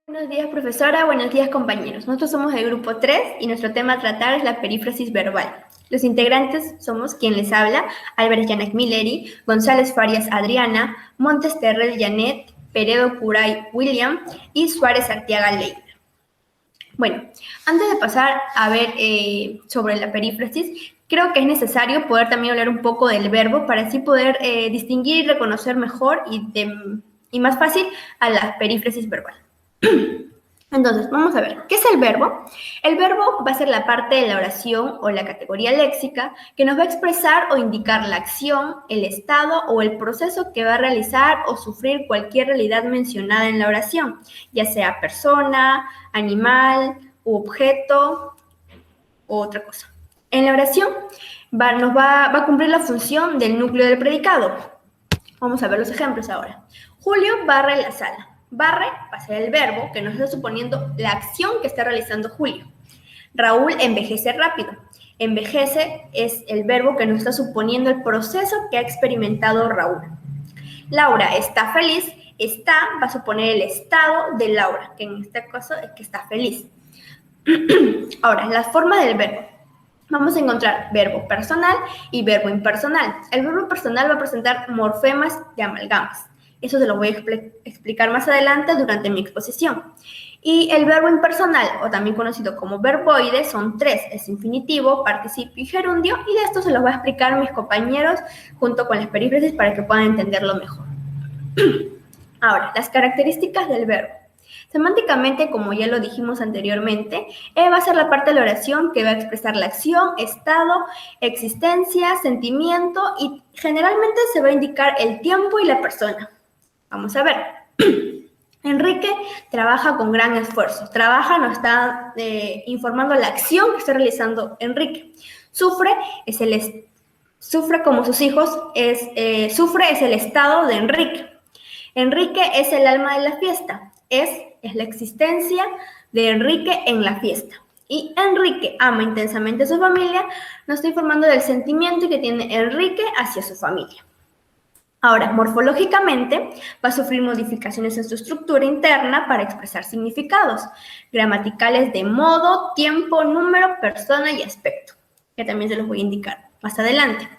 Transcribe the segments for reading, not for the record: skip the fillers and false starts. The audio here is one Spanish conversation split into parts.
Buenos días, profesora. Buenos días, compañeros. Nosotros somos el grupo 3 y nuestro tema a tratar es la perífrasis verbal. Los integrantes somos quien les habla, Álvarez Yanek Milleri, González Farias Adriana, Montes Terrell Janet, Peredo Curay William y Suárez Arteaga Leila. Bueno, antes de pasar a ver sobre la perífrasis, creo que es necesario poder también hablar un poco del verbo para así poder distinguir y reconocer mejor y más fácil a la perífrasis verbal. Entonces, vamos a ver, ¿qué es el verbo? El verbo va a ser la parte de la oración o la categoría léxica que nos va a expresar o indicar la acción, el estado o el proceso que va a realizar o sufrir cualquier realidad mencionada en la oración, ya sea persona, animal, u objeto u otra cosa. En la oración va a cumplir la función del núcleo del predicado. Vamos a ver los ejemplos ahora. Julio barre la sala. Barre va a ser el verbo que nos está suponiendo la acción que está realizando Julio. Raúl envejece rápido. Envejece es el verbo que nos está suponiendo el proceso que ha experimentado Raúl. Laura está feliz. Está va a suponer el estado de Laura, que en este caso es que está feliz. Ahora, la forma del verbo. Vamos a encontrar verbo personal y verbo impersonal. El verbo personal va a presentar morfemas y amalgamas. Eso se lo voy a explicar más adelante durante mi exposición. Y el verbo impersonal, o también conocido como verboide, son 3. Es infinitivo, participio y gerundio, y de esto se los va a explicar mis compañeros junto con las perífrasis para que puedan entenderlo mejor. Ahora, las características del verbo. Semánticamente, como ya lo dijimos anteriormente, va a ser la parte de la oración que va a expresar la acción, estado, existencia, sentimiento y generalmente se va a indicar el tiempo y la persona. Vamos a ver. Enrique trabaja con gran esfuerzo. Trabaja nos está informando la acción que está realizando Enrique. Sufre como sus hijos. Sufre es el estado de Enrique. Enrique es el alma de la fiesta. Es la existencia de Enrique en la fiesta. Y Enrique ama intensamente a su familia, nos está informando del sentimiento que tiene Enrique hacia su familia. Ahora, morfológicamente, va a sufrir modificaciones en su estructura interna para expresar significados gramaticales de modo, tiempo, número, persona y aspecto, que también se los voy a indicar más adelante.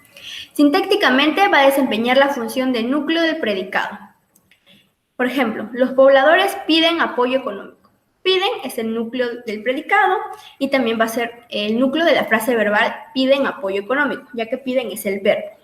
Sintácticamente va a desempeñar la función de núcleo del predicado. Por ejemplo, los pobladores piden apoyo económico. Piden es el núcleo del predicado y también va a ser el núcleo de la frase verbal piden apoyo económico, ya que piden es el verbo.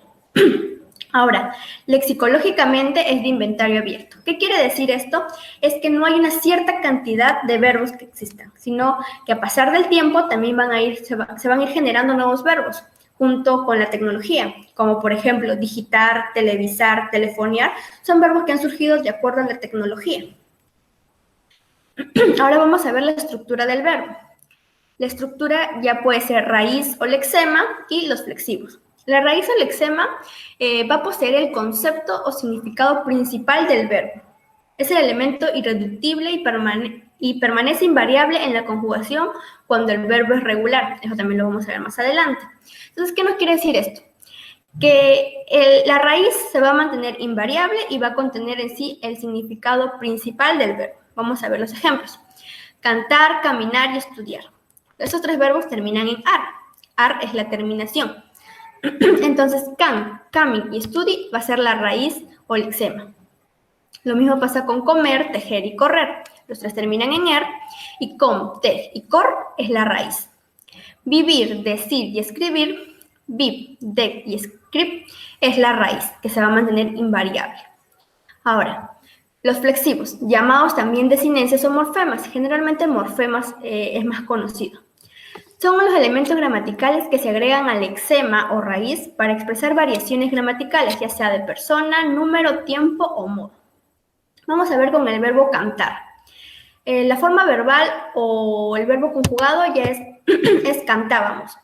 Ahora, lexicológicamente es de inventario abierto. ¿Qué quiere decir esto? Es que no hay una cierta cantidad de verbos que existan, sino que a pasar del tiempo también se van a ir generando nuevos verbos junto con la tecnología, como por ejemplo digitar, televisar, telefonear, son verbos que han surgido de acuerdo a la tecnología. Ahora vamos a ver la estructura del verbo. La estructura ya puede ser raíz o lexema y los flexivos. La raíz o lexema va a poseer el concepto o significado principal del verbo. Es el elemento irreductible y permanece invariable en la conjugación cuando el verbo es regular. Eso también lo vamos a ver más adelante. Entonces, ¿qué nos quiere decir esto? Que la raíz se va a mantener invariable y va a contener en sí el significado principal del verbo. Vamos a ver los ejemplos. Cantar, caminar y estudiar. Esos 3 verbos terminan en ar. Ar es la terminación. Entonces, can, camin y studi va a ser la raíz o lexema. Lo mismo pasa con comer, tejer y correr. Los 3 terminan en er y com, tej y cor es la raíz. Vivir, decir y escribir, viv, dec y script es la raíz, que se va a mantener invariable. Ahora, los flexivos, llamados también desinencias o morfemas. Generalmente morfemas es más conocido. Son los elementos gramaticales que se agregan al lexema o raíz para expresar variaciones gramaticales, ya sea de persona, número, tiempo o modo. Vamos a ver con el verbo cantar. La forma verbal o el verbo conjugado ya es cantábamos.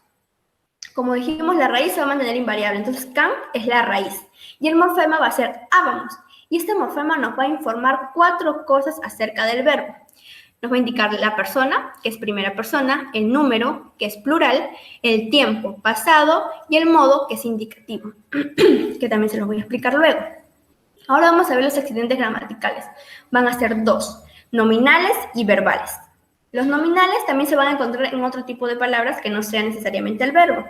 Como dijimos, la raíz se va a mantener invariable, entonces can es la raíz. Y el morfema va a ser ábamos. Y este morfema nos va a informar 4 cosas acerca del verbo. Nos va a indicar la persona, que es primera persona, el número, que es plural, el tiempo, pasado, y el modo, que es indicativo, que también se los voy a explicar luego. Ahora vamos a ver los accidentes gramaticales. Van a ser 2. nominales y verbales. Los nominales también se van a encontrar en otro tipo de palabras que no sean necesariamente el verbo.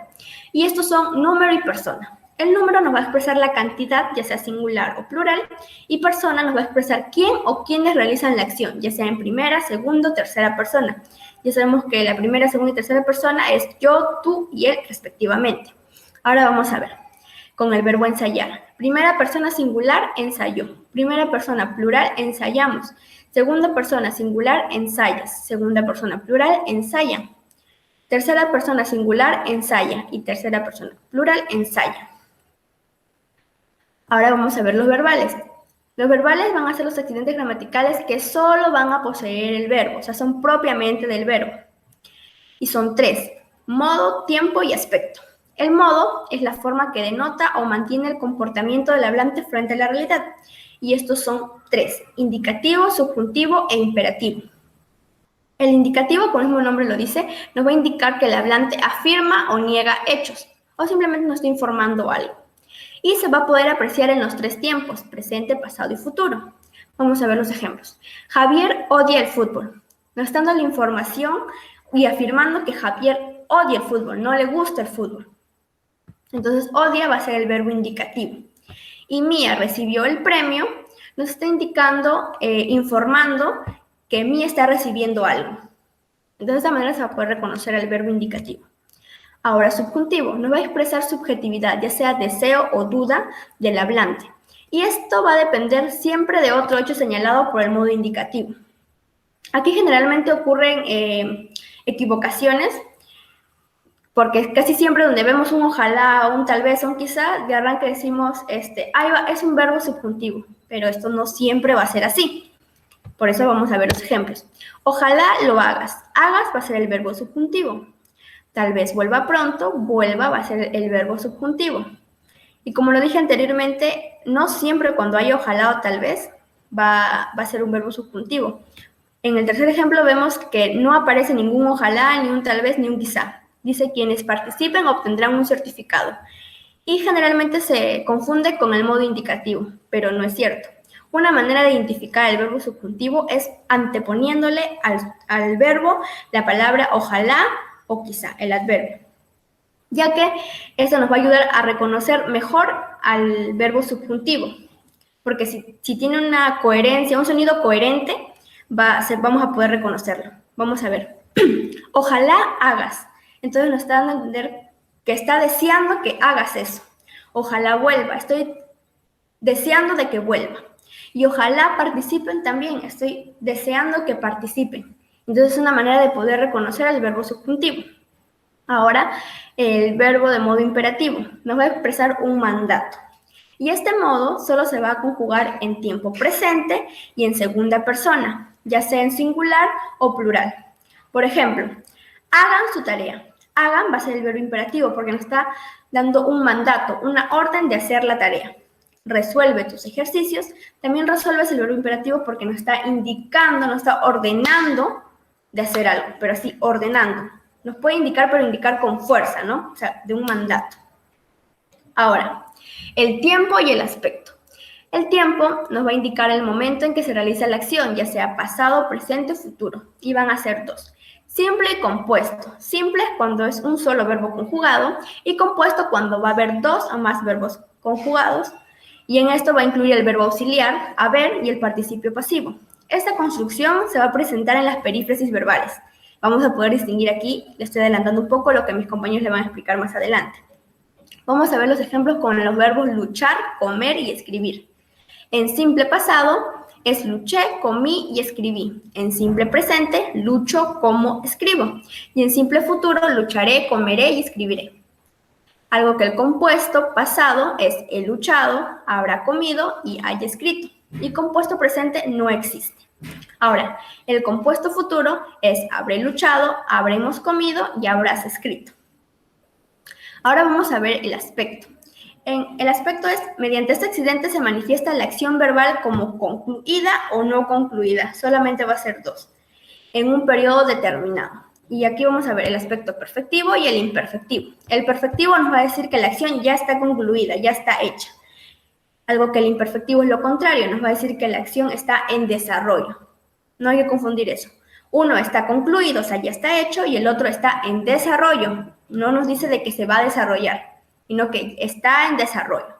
Y estos son número y persona. El número nos va a expresar la cantidad, ya sea singular o plural, y persona nos va a expresar quién o quiénes realizan la acción, ya sea en primera, segunda o tercera persona. Ya sabemos que la primera, segunda y tercera persona es yo, tú y él respectivamente. Ahora vamos a ver con el verbo ensayar. Primera persona singular, ensayó. Primera persona plural, ensayamos. Segunda persona singular, ensayas. Segunda persona plural, ensayan. Tercera persona singular, ensaya. Y tercera persona plural, ensaya. Ahora vamos a ver los verbales. Los verbales van a ser los accidentes gramaticales que solo van a poseer el verbo, o sea, son propiamente del verbo. Y son 3, modo, tiempo y aspecto. El modo es la forma que denota o mantiene el comportamiento del hablante frente a la realidad. Y estos son 3, indicativo, subjuntivo e imperativo. El indicativo, como el mismo nombre lo dice, nos va a indicar que el hablante afirma o niega hechos, o simplemente nos está informando algo. Y se va a poder apreciar en los 3 tiempos, presente, pasado y futuro. Vamos a ver los ejemplos. Javier odia el fútbol. Nos está dando la información y afirmando que Javier odia el fútbol, no le gusta el fútbol. Entonces, odia va a ser el verbo indicativo. Y Mía recibió el premio, nos está indicando, informando que Mía está recibiendo algo. Entonces, de esta manera se va a poder reconocer el verbo indicativo. Ahora, subjuntivo, nos va a expresar subjetividad, ya sea deseo o duda del hablante. Y esto va a depender siempre de otro hecho señalado por el modo indicativo. Aquí generalmente ocurren equivocaciones, porque casi siempre donde vemos un ojalá o un tal vez o un quizá, de arranque decimos, ahí va, es un verbo subjuntivo, pero esto no siempre va a ser así. Por eso vamos a ver los ejemplos. Ojalá lo hagas. Hagas va a ser el verbo subjuntivo. Tal vez vuelva pronto, vuelva va a ser el verbo subjuntivo. Y como lo dije anteriormente, no siempre cuando hay ojalá o tal vez va a ser un verbo subjuntivo. En el tercer ejemplo vemos que no aparece ningún ojalá, ni un tal vez, ni un quizá. Dice quienes participen obtendrán un certificado. Y generalmente se confunde con el modo indicativo, pero no es cierto. Una manera de identificar el verbo subjuntivo es anteponiéndole al verbo la palabra ojalá o quizá, el adverbio, ya que esto nos va a ayudar a reconocer mejor al verbo subjuntivo, porque si tiene una coherencia, un sonido coherente, vamos a poder reconocerlo. Vamos a ver. Ojalá hagas. Entonces nos está dando a entender que está deseando que hagas eso. Ojalá vuelva. Estoy deseando de que vuelva. Y ojalá participen también. Estoy deseando que participen. Entonces es una manera de poder reconocer el verbo subjuntivo. Ahora, el verbo de modo imperativo nos va a expresar un mandato. Y este modo solo se va a conjugar en tiempo presente y en segunda persona, ya sea en singular o plural. Por ejemplo, hagan su tarea. Hagan va a ser el verbo imperativo porque nos está dando un mandato, una orden de hacer la tarea. Resuelve tus ejercicios. También resuelves el verbo imperativo porque nos está indicando, nos está ordenando de hacer algo, pero así ordenando. Nos puede indicar, pero indicar con fuerza, ¿no? O sea, de un mandato. Ahora, el tiempo y el aspecto. El tiempo nos va a indicar el momento en que se realiza la acción, ya sea pasado, presente o futuro. Y van a ser 2. Simple y compuesto. Simple cuando es un solo verbo conjugado y compuesto cuando va a haber 2 o más verbos conjugados. Y en esto va a incluir el verbo auxiliar, haber y el participio pasivo. Esta construcción se va a presentar en las perífrasis verbales. Vamos a poder distinguir aquí, le estoy adelantando un poco lo que mis compañeros le van a explicar más adelante. Vamos a ver los ejemplos con los verbos luchar, comer y escribir. En simple pasado es luché, comí y escribí. En simple presente, lucho, como, escribo. Y en simple futuro, lucharé, comeré y escribiré. Algo que el compuesto pasado es he luchado, habrá comido y haya escrito. Y compuesto presente no existe. Ahora, el compuesto futuro es habré luchado, habremos comido y habrás escrito. Ahora vamos a ver el aspecto. El aspecto es, mediante este accidente se manifiesta la acción verbal como concluida o no concluida. Solamente va a ser 2, en un periodo determinado. Y aquí vamos a ver el aspecto perfectivo y el imperfectivo. El perfectivo nos va a decir que la acción ya está concluida, ya está hecha. Algo que el imperfectivo es lo contrario, nos va a decir que la acción está en desarrollo. No hay que confundir eso. Uno está concluido, o sea, ya está hecho, y el otro está en desarrollo. No nos dice de que se va a desarrollar, sino que está en desarrollo.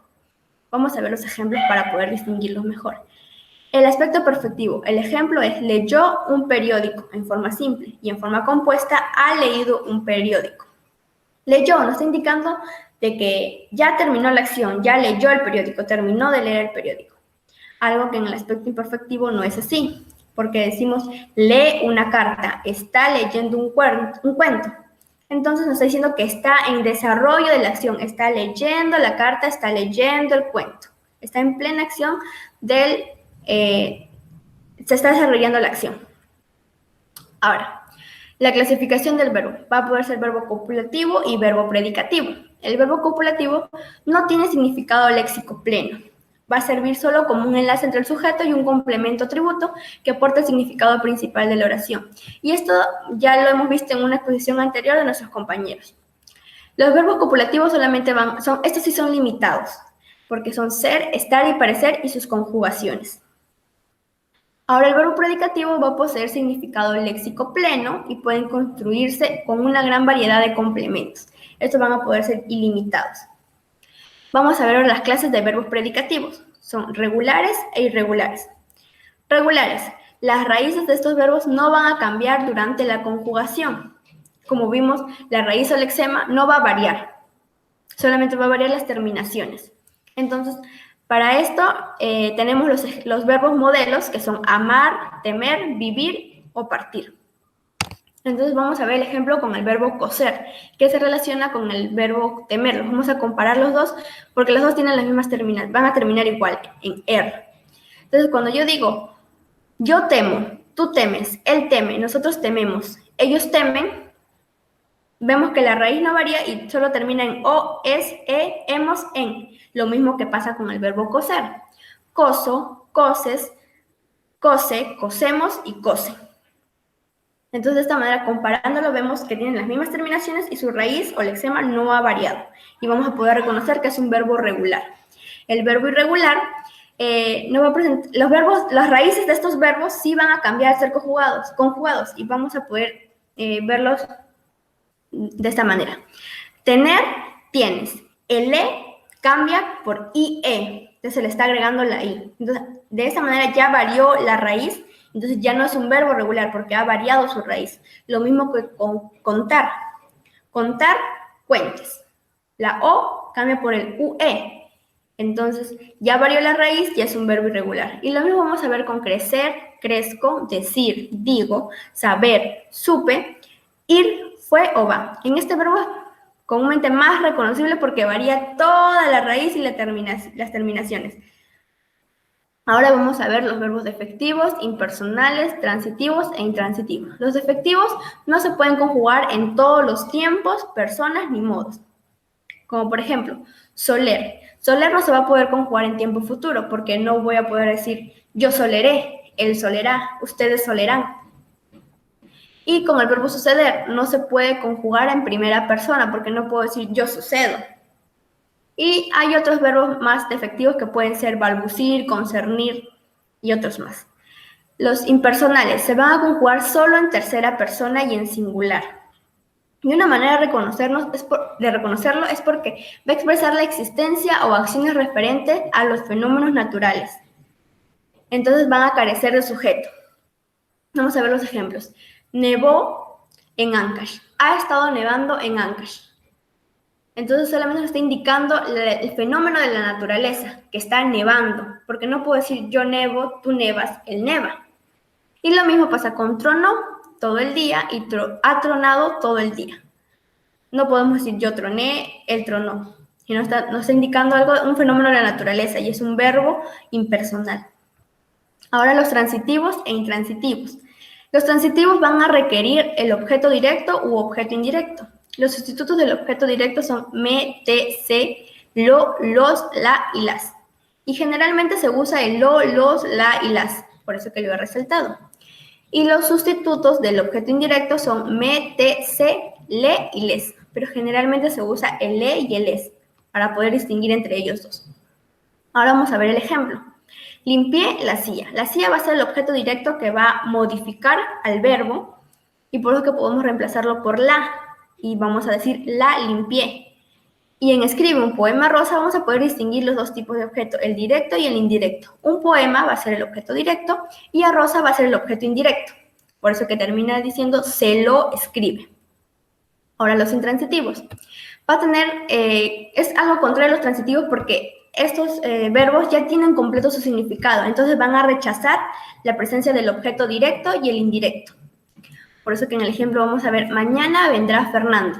Vamos a ver los ejemplos para poder distinguirlos mejor. El aspecto perfectivo. El ejemplo es: leyó un periódico en forma simple, y en forma compuesta ha leído un periódico. Leyó nos está indicando de que ya terminó la acción, ya leyó el periódico, terminó de leer el periódico. Algo que en el aspecto imperfectivo no es así, porque decimos lee una carta, está leyendo un cuento. Entonces nos está diciendo que está en desarrollo de la acción, está leyendo la carta, está leyendo el cuento. Está en plena acción se está desarrollando la acción. Ahora, la clasificación del verbo. Va a poder ser verbo copulativo y verbo predicativo. El verbo copulativo no tiene significado léxico pleno. Va a servir solo como un enlace entre el sujeto y un complemento atributo que aporta el significado principal de la oración. Y esto ya lo hemos visto en una exposición anterior de nuestros compañeros. Los verbos copulativos solamente estos sí son limitados, porque son ser, estar y parecer y sus conjugaciones. Ahora, el verbo predicativo va a poseer significado léxico pleno y pueden construirse con una gran variedad de complementos. Estos van a poder ser ilimitados. Vamos a ver ahora las clases de verbos predicativos. Son regulares e irregulares. Regulares. Las raíces de estos verbos no van a cambiar durante la conjugación. Como vimos, la raíz o lexema no va a variar. Solamente va a variar las terminaciones. Entonces, para esto tenemos los verbos modelos, que son amar, temer, vivir o partir. Entonces vamos a ver el ejemplo con el verbo coser, que se relaciona con el verbo temer. Vamos a comparar los dos porque los dos tienen las mismas terminaciones, van a terminar igual, en er. Entonces cuando yo digo, yo temo, tú temes, él teme, nosotros tememos, ellos temen, vemos que la raíz no varía y solo termina en o, es, hemos, en. Lo mismo que pasa con el verbo coser. Coso, coses, cose, cosemos y cose. Entonces, de esta manera, comparándolo, vemos que tienen las mismas terminaciones y su raíz o lexema no ha variado. Y vamos a poder reconocer que es un verbo regular. El verbo irregular no va a presentar, las raíces de estos verbos sí van a cambiar, a ser conjugados, y vamos a poder verlos de esta manera. Tener, tienes. El cambia por IE, entonces se le está agregando la I. Entonces, de esta manera ya varió la raíz, entonces ya no es un verbo regular porque ha variado su raíz. Lo mismo que con contar. Contar, cuentes. La O cambia por el UE. Entonces, ya varió la raíz, ya es un verbo irregular. Y lo mismo vamos a ver con crecer, crezco, decir, digo, saber, supe, ir, fue o va. En este verbo es comúnmente más reconocible porque varía toda la raíz y las terminaciones. Ahora vamos a ver los verbos defectivos, impersonales, transitivos e intransitivos. Los defectivos no se pueden conjugar en todos los tiempos, personas ni modos. Como por ejemplo, soler. Soler no se va a poder conjugar en tiempo futuro porque no voy a poder decir yo soleré, él solerá, ustedes solerán. Y con el verbo suceder no se puede conjugar en primera persona porque no puedo decir yo sucedo. Y hay otros verbos más defectivos que pueden ser balbucir, concernir y otros más. Los impersonales se van a conjugar solo en tercera persona y en singular. Y una manera de reconocerlo es porque va a expresar la existencia o acciones referentes a los fenómenos naturales. Entonces van a carecer de sujeto. Vamos a ver los ejemplos. Nevó en Ancash. Ha estado nevando en Ancash. Entonces solamente nos está indicando el fenómeno de la naturaleza, que está nevando, porque no puedo decir yo nevo, tú nevas, él neva. Y lo mismo pasa con tronó todo el día y ha tronado todo el día. No podemos decir yo troné, él tronó. Y nos está indicando un fenómeno de la naturaleza y es un verbo impersonal. Ahora los transitivos e intransitivos. Los transitivos van a requerir el objeto directo u objeto indirecto. Los sustitutos del objeto directo son me, te, se, lo, los, la y las. Y generalmente se usa el lo, los, la y las, por eso que lo he resaltado. Y los sustitutos del objeto indirecto son me, te, se, le y les. Pero generalmente se usa el le y el es para poder distinguir entre ellos dos. Ahora vamos a ver el ejemplo. Limpié la silla. La silla va a ser el objeto directo que va a modificar al verbo y por eso que podemos reemplazarlo por la y vamos a decir la limpié. Y en escribe un poema rosa vamos a poder distinguir los dos tipos de objeto, el directo y el indirecto. Un poema va a ser el objeto directo y a rosa va a ser el objeto indirecto. Por eso que termina diciendo se lo escribe. Ahora los intransitivos. Va a tener, es algo contrario a los transitivos porque estos verbos ya tienen completo su significado, entonces van a rechazar la presencia del objeto directo y el indirecto. Por eso que en el ejemplo vamos a ver, mañana vendrá Fernando.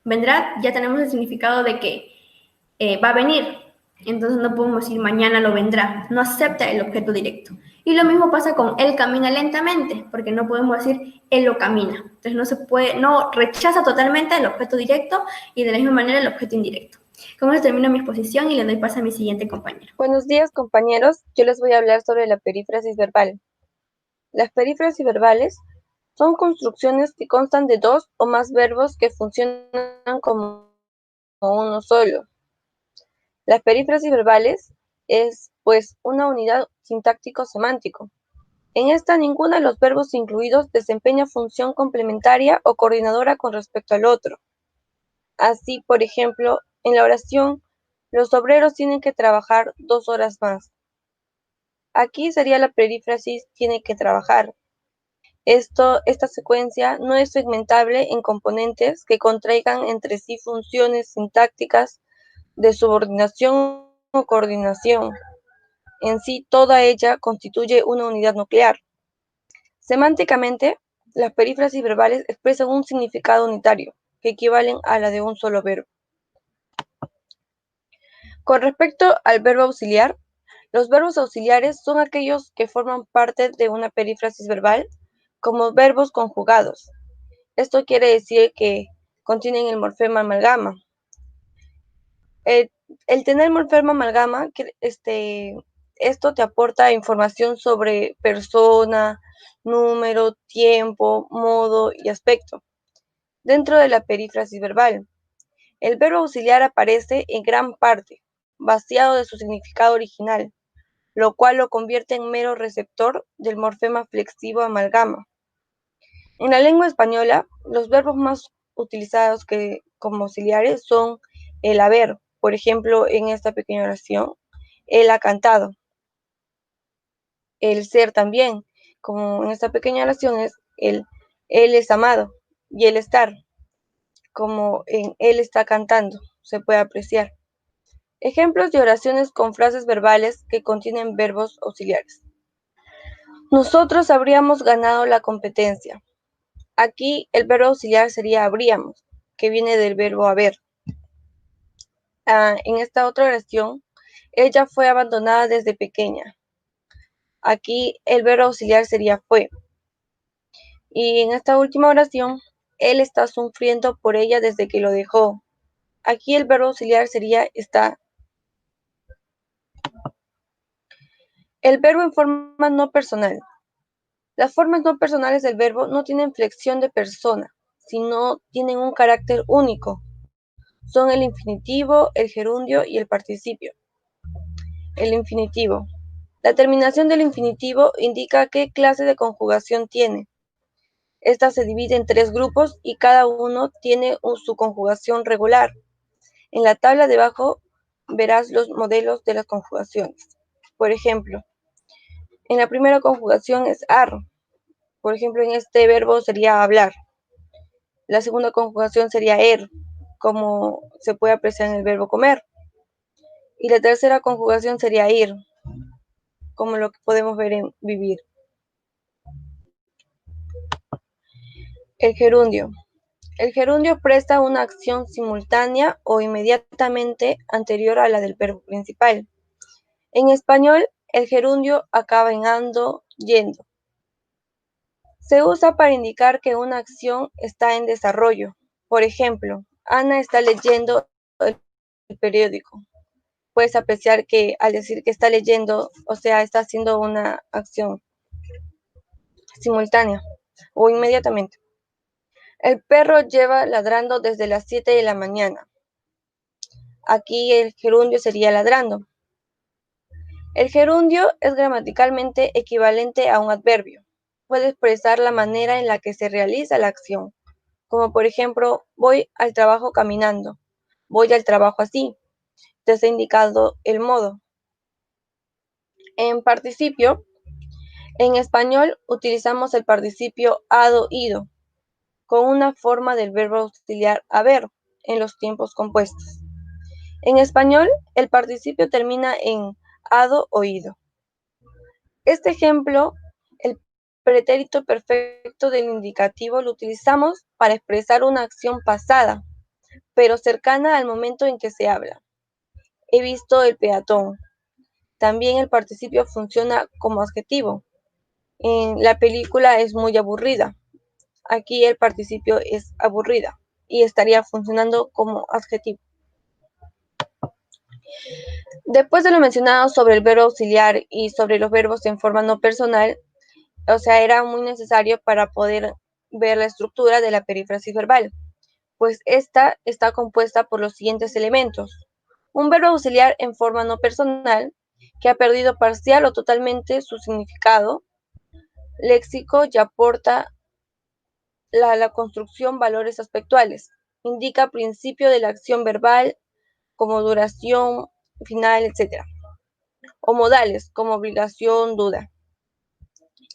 Vendrá, ya tenemos el significado de que va a venir. Entonces no podemos decir mañana lo vendrá. No acepta el objeto directo. Y lo mismo pasa con él camina lentamente, porque no podemos decir él lo camina. Entonces no se puede, no rechaza totalmente el objeto directo y de la misma manera el objeto indirecto. Con eso termino mi exposición y le doy paso a mi siguiente compañero. Buenos días, compañeros. Yo les voy a hablar sobre la perífrasis verbal. Las perífrasis verbales son construcciones que constan de dos o más verbos que funcionan como uno solo. Las perífrasis verbales es, pues, una unidad sintáctico-semántico. En esta, ninguno de los verbos incluidos desempeña función complementaria o coordinadora con respecto al otro. Así, por ejemplo, en la oración, los obreros tienen que trabajar 2 horas más. Aquí sería la perífrasis tiene que trabajar. Esta secuencia no es segmentable en componentes que contraigan entre sí funciones sintácticas de subordinación o coordinación. En sí, toda ella constituye una unidad nuclear. Semánticamente, las perífrasis verbales expresan un significado unitario, que equivalen a la de un solo verbo. Con respecto al verbo auxiliar, los verbos auxiliares son aquellos que forman parte de una perífrasis verbal como verbos conjugados. Esto quiere decir que contienen el morfema amalgama. El tener morfema amalgama, esto te aporta información sobre persona, número, tiempo, modo y aspecto. Dentro de la perífrasis verbal, el verbo auxiliar aparece en gran parte, vaciado de su significado original, lo cual lo convierte en mero receptor del morfema flexivo amalgama. En la lengua española, los verbos más utilizados como auxiliares son el haber, por ejemplo, en esta pequeña oración, él ha cantado. El ser también, como en esta pequeña oración es él es amado. Y el estar, como en él está cantando, se puede apreciar. Ejemplos de oraciones con frases verbales que contienen verbos auxiliares. Nosotros habríamos ganado la competencia. Aquí el verbo auxiliar sería habríamos, que viene del verbo haber. En esta otra oración, ella fue abandonada desde pequeña. Aquí el verbo auxiliar sería fue. Y en esta última oración, él está sufriendo por ella desde que lo dejó. Aquí el verbo auxiliar sería está. El verbo en forma no personal. Las formas no personales del verbo no tienen flexión de persona, sino tienen un carácter único. Son el infinitivo, el gerundio y el participio. El infinitivo. La terminación del infinitivo indica qué clase de conjugación tiene. Esta se divide en 3 grupos y cada uno tiene su conjugación regular. En la tabla de abajo verás los modelos de las conjugaciones. Por ejemplo, en la primera conjugación es ar. Por ejemplo, en este verbo sería hablar. La segunda conjugación sería como se puede apreciar en el verbo comer. Y la tercera conjugación sería ir, como lo que podemos ver en vivir. El gerundio. El gerundio presta una acción simultánea o inmediatamente anterior a la del verbo principal. En español, el gerundio acaba en ando, yendo. Se usa para indicar que una acción está en desarrollo. Por ejemplo, Ana está leyendo el periódico. Puedes apreciar que al decir que está leyendo, o sea, está haciendo una acción simultánea o inmediatamente. El perro lleva ladrando desde las 7 de la mañana. Aquí el gerundio sería ladrando. El gerundio es gramaticalmente equivalente a un adverbio. Puede expresar la manera en la que se realiza la acción, como por ejemplo, voy al trabajo caminando, voy al trabajo así, te está indicando el modo. En participio, en español utilizamos el participio hado, ido, con una forma del verbo auxiliar haber en los tiempos compuestos. En español, el participio termina en hado o ido. Este ejemplo, el pretérito perfecto del indicativo lo utilizamos para expresar una acción pasada, pero cercana al momento en que se habla. He visto el peatón. También el participio funciona como adjetivo. La película es muy aburrida. Aquí el participio es aburrida y estaría funcionando como adjetivo. Después de lo mencionado sobre el verbo auxiliar y sobre los verbos en forma no personal, era muy necesario para poder ver la estructura de la perífrasis verbal, pues esta está compuesta por los siguientes elementos. Un verbo auxiliar en forma no personal, que ha perdido parcial o totalmente su significado léxico y aporta la construcción valores aspectuales. Indica principio de la acción verbal como duración, final, etc. O modales como obligación, duda.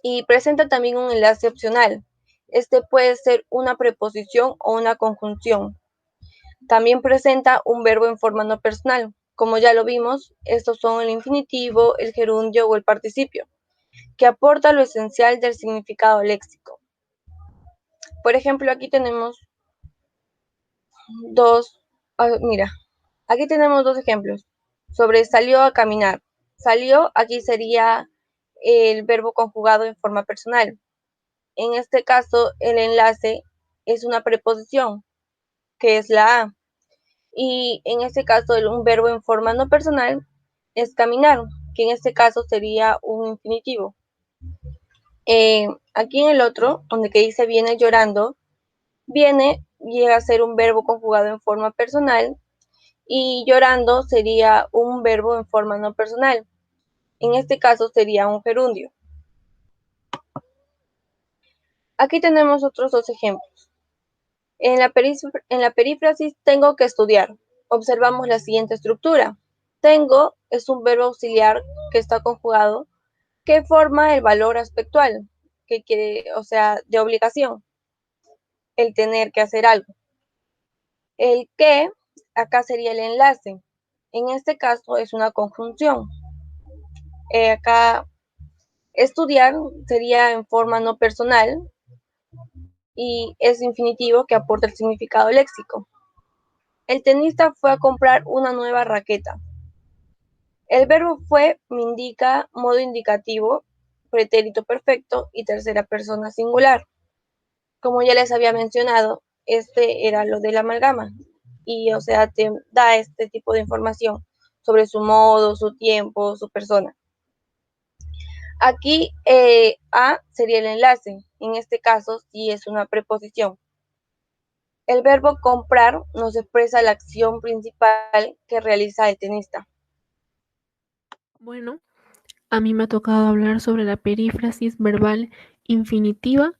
Y presenta también un enlace opcional. Este puede ser una preposición o una conjunción. También presenta un verbo en forma no personal. Como ya lo vimos, estos son el infinitivo, el gerundio o el participio, que aporta lo esencial del significado léxico. Por ejemplo, aquí tenemos aquí tenemos dos ejemplos sobre salió a caminar. Salió, aquí sería el verbo conjugado en forma personal. En este caso, el enlace es una preposición, que es la a. Y en este caso, un verbo en forma no personal es caminar, que en este caso sería un infinitivo. Aquí en el otro, donde que dice viene llorando, viene llega a ser un verbo conjugado en forma personal y llorando sería un verbo en forma no personal. En este caso sería un gerundio. Aquí tenemos otros dos ejemplos. En la perífrasis tengo que estudiar. Observamos la siguiente estructura. Tengo es un verbo auxiliar que está conjugado que forma el valor aspectual, que quiere, de obligación, el tener que hacer algo. El que, acá sería el enlace. En este caso es una conjunción. Acá estudiar sería en forma no personal y es infinitivo que aporta el significado léxico. El tenista fue a comprar una nueva raqueta. El verbo fue me indica modo indicativo, pretérito perfecto y tercera persona singular. Como ya les había mencionado, este era lo de la amalgama y te da este tipo de información sobre su modo, su tiempo, su persona. Aquí a sería el enlace, en este caso sí es una preposición. El verbo comprar nos expresa la acción principal que realiza el tenista. Bueno, a mí me ha tocado hablar sobre la perífrasis verbal infinitiva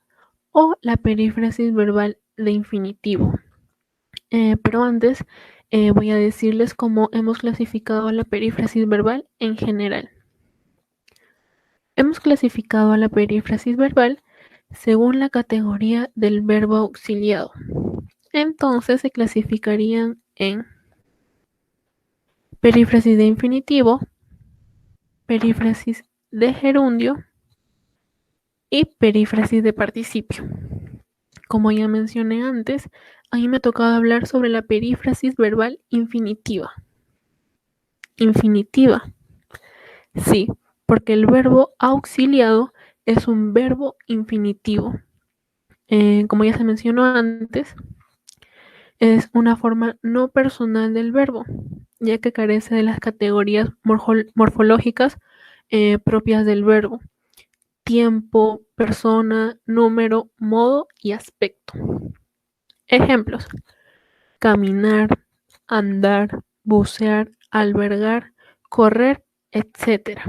o la perífrasis verbal de infinitivo. Pero antes voy a decirles cómo hemos clasificado a la perífrasis verbal en general. Hemos clasificado a la perífrasis verbal según la categoría del verbo auxiliado. Entonces se clasificarían en perífrasis de infinitivo, perífrasis de gerundio y perífrasis de participio. Como ya mencioné antes, a mí me ha tocado hablar sobre la perífrasis verbal infinitiva. Infinitiva. Sí, porque el verbo auxiliado es un verbo infinitivo. Como ya se mencionó antes, es una forma no personal del verbo, ya que carece de las categorías morfológicas propias del verbo: tiempo, persona, número, modo y aspecto. Ejemplos: caminar, andar, bucear, albergar, correr etc.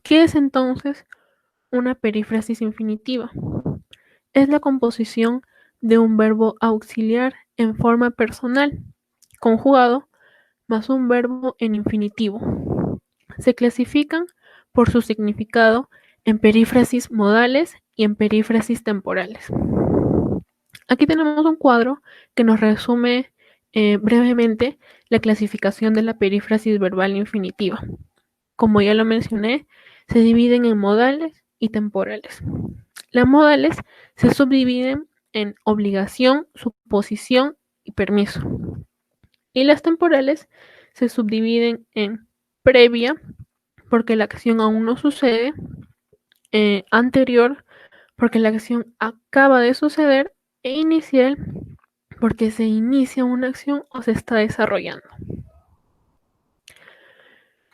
¿Qué es entonces una perífrasis infinitiva? Es la composición de un verbo auxiliar en forma personal, conjugado, más un verbo en infinitivo. Se clasifican por su significado en perífrasis modales y en perífrasis temporales. Aquí tenemos un cuadro que nos resume brevemente la clasificación de la perífrasis verbal infinitiva. Como ya lo mencioné, se dividen en modales y temporales. Las modales se subdividen en obligación, suposición y permiso. Y las temporales se subdividen en previa, porque la acción aún no sucede, anterior, porque la acción acaba de suceder, e inicial, porque se inicia una acción o se está desarrollando.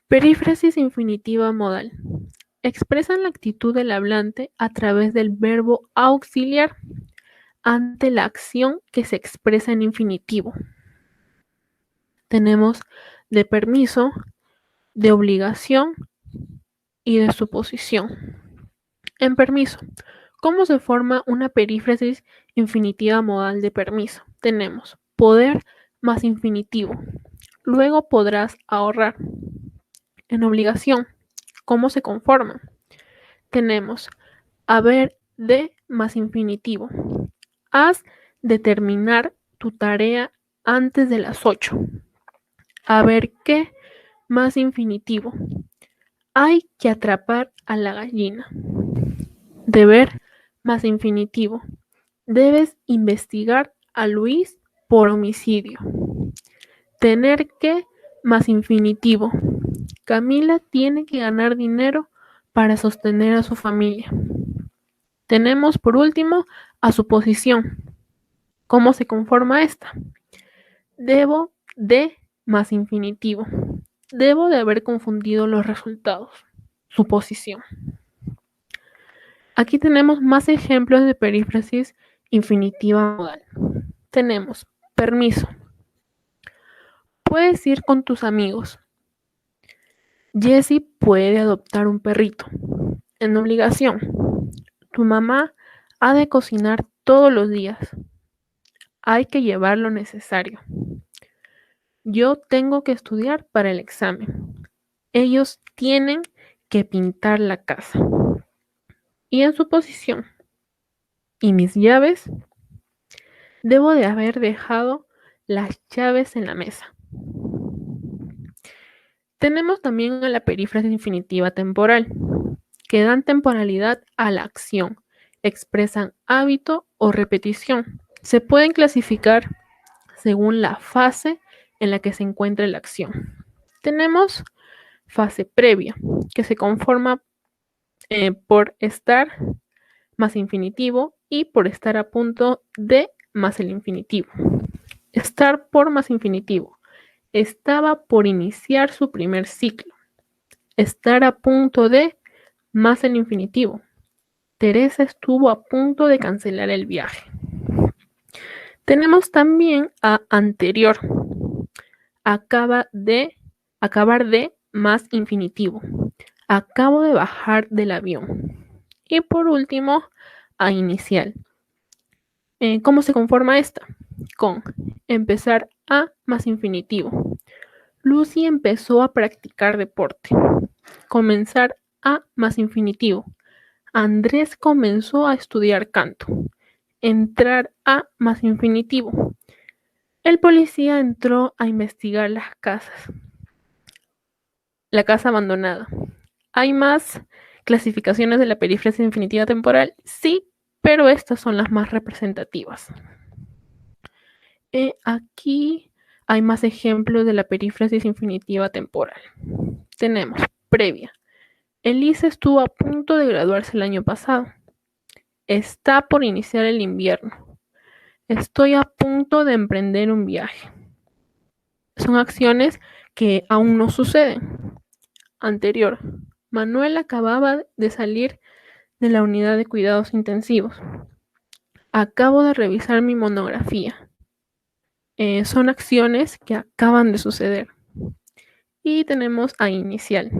Perífrasis infinitiva modal. Expresan la actitud del hablante a través del verbo auxiliar ante la acción que se expresa en infinitivo. Tenemos de permiso, de obligación y de suposición. En permiso, ¿cómo se forma una perífrasis infinitiva modal de permiso? Tenemos poder más infinitivo. Luego podrás ahorrar. En obligación, ¿cómo se conforma? Tenemos haber de más infinitivo. Haz de terminar tu tarea antes de las 8. Haber que más infinitivo. Hay que atrapar a la gallina. Deber más infinitivo. Debes investigar a Luis por homicidio. Tener que más infinitivo. Camila tiene que ganar dinero para sostener a su familia. Tenemos por último a suposición. ¿Cómo se conforma esta? Debo de más infinitivo. Debo de haber confundido los resultados. Suposición. Aquí tenemos más ejemplos de perífrasis infinitiva modal. Tenemos permiso. Puedes ir con tus amigos. Jessie puede adoptar un perrito. En obligación. Tu mamá ha de cocinar todos los días. Hay que llevar lo necesario. Yo tengo que estudiar para el examen. Ellos tienen que pintar la casa. Y en suposición. ¿Y mis llaves? Debo de haber dejado las llaves en la mesa. Tenemos también a la perífrasis infinitiva temporal, que dan temporalidad a la acción, expresan hábito o repetición. Se pueden clasificar según la fase en la que se encuentra la acción. Tenemos fase previa, que se conforma por estar más infinitivo y por estar a punto de más el infinitivo. Estar por más infinitivo. Estaba por iniciar su primer ciclo. Estar a punto de más el infinitivo. Teresa estuvo a punto de cancelar el viaje. Tenemos también a anterior. Acabar de más infinitivo. Acabo de bajar del avión. Y por último, a inicial. ¿Cómo se conforma esta? Con empezar a más infinitivo. Lucy empezó a practicar deporte. Comenzar a más infinitivo. Andrés comenzó a estudiar canto. Entrar a más infinitivo. El policía entró a investigar las casas. La casa abandonada. ¿Hay más clasificaciones de la perífrasis infinitiva temporal? Sí, pero estas son las más representativas. Aquí hay más ejemplos de la perífrasis infinitiva temporal. Tenemos previa. Elisa estuvo a punto de graduarse el año pasado. Está por iniciar el invierno. Estoy a punto de emprender un viaje. Son acciones que aún no suceden. Anterior. Manuel acababa de salir de la unidad de cuidados intensivos. Acabo de revisar mi monografía. Son acciones que acaban de suceder. Y tenemos a inicial.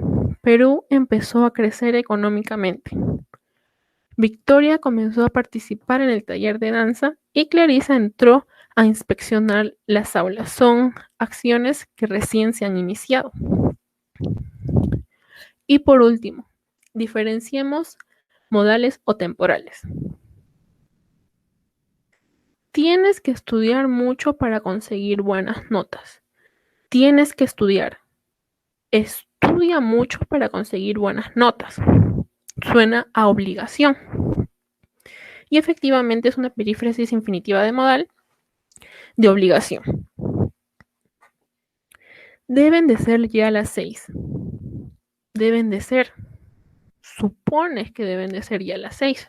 Perú empezó a crecer económicamente. Victoria comenzó a participar en el taller de danza y Clarisa entró a inspeccionar las aulas. Son acciones que recién se han iniciado. Y por último, diferenciemos modales o temporales. Tienes que estudiar mucho para conseguir buenas notas. Tienes que estudiar. Estudia mucho para conseguir buenas notas. Suena a obligación. Y efectivamente es una perífrasis infinitiva de modal de obligación. Deben de ser ya las 6. Deben de ser. Supones que deben de ser ya las 6.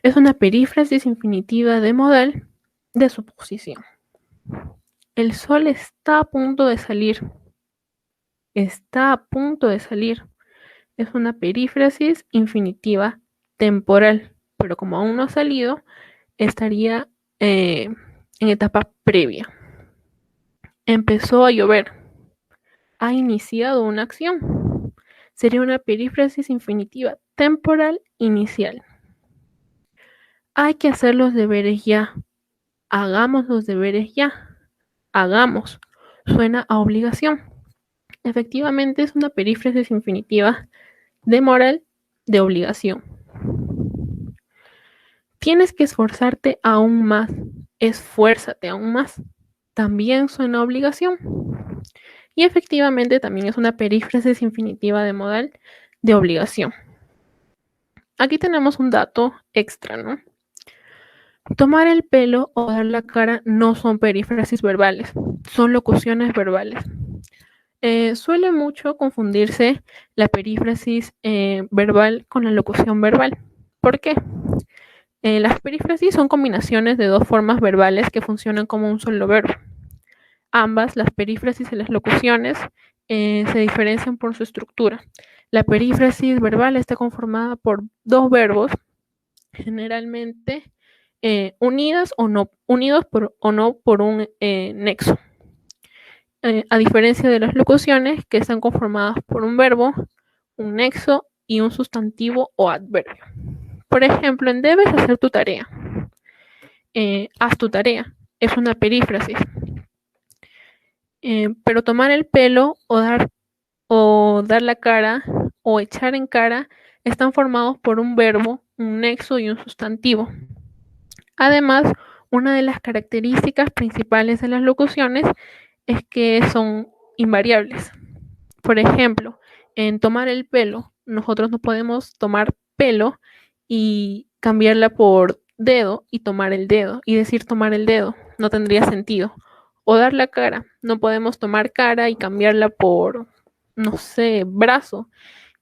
Es una perífrasis infinitiva de modal de suposición. El sol está a punto de salir. Está a punto de salir. Es una perífrasis infinitiva temporal, pero como aún no ha salido, estaría en etapa previa. Empezó a llover. Ha iniciado una acción. Sería una perífrasis infinitiva temporal inicial. Hay que hacer los deberes ya. Hagamos los deberes ya. Hagamos. Suena a obligación. Efectivamente es una perífrasis infinitiva de moral de obligación. Tienes que esforzarte aún más. Esfuérzate aún más. También suena a obligación. Y efectivamente también es una perífrasis infinitiva de modal de obligación. Aquí tenemos un dato extra, ¿no? Tomar el pelo o dar la cara no son perífrasis verbales, son locuciones verbales. Suele mucho confundirse la perífrasis verbal con la locución verbal. ¿Por qué? Las perífrasis son combinaciones de dos formas verbales que funcionan como un solo verbo. Ambas, las perífrasis y las locuciones, se diferencian por su estructura. La perífrasis verbal está conformada por dos verbos, generalmente unidos o no por un nexo. A diferencia de las locuciones que están conformadas por un verbo, un nexo y un sustantivo o adverbio. Por ejemplo, en debes hacer tu tarea. Haz tu tarea. Es una perífrasis. Pero tomar el pelo o dar la cara o echar en cara están formados por un verbo, un nexo y un sustantivo. Además, una de las características principales de las locuciones es que son invariables. Por ejemplo, en tomar el pelo, nosotros no podemos tomar pelo y cambiarla por dedo y tomar el dedo y decir tomar el dedo. No tendría sentido. O dar la cara. No podemos tomar cara y cambiarla por, no sé, brazo.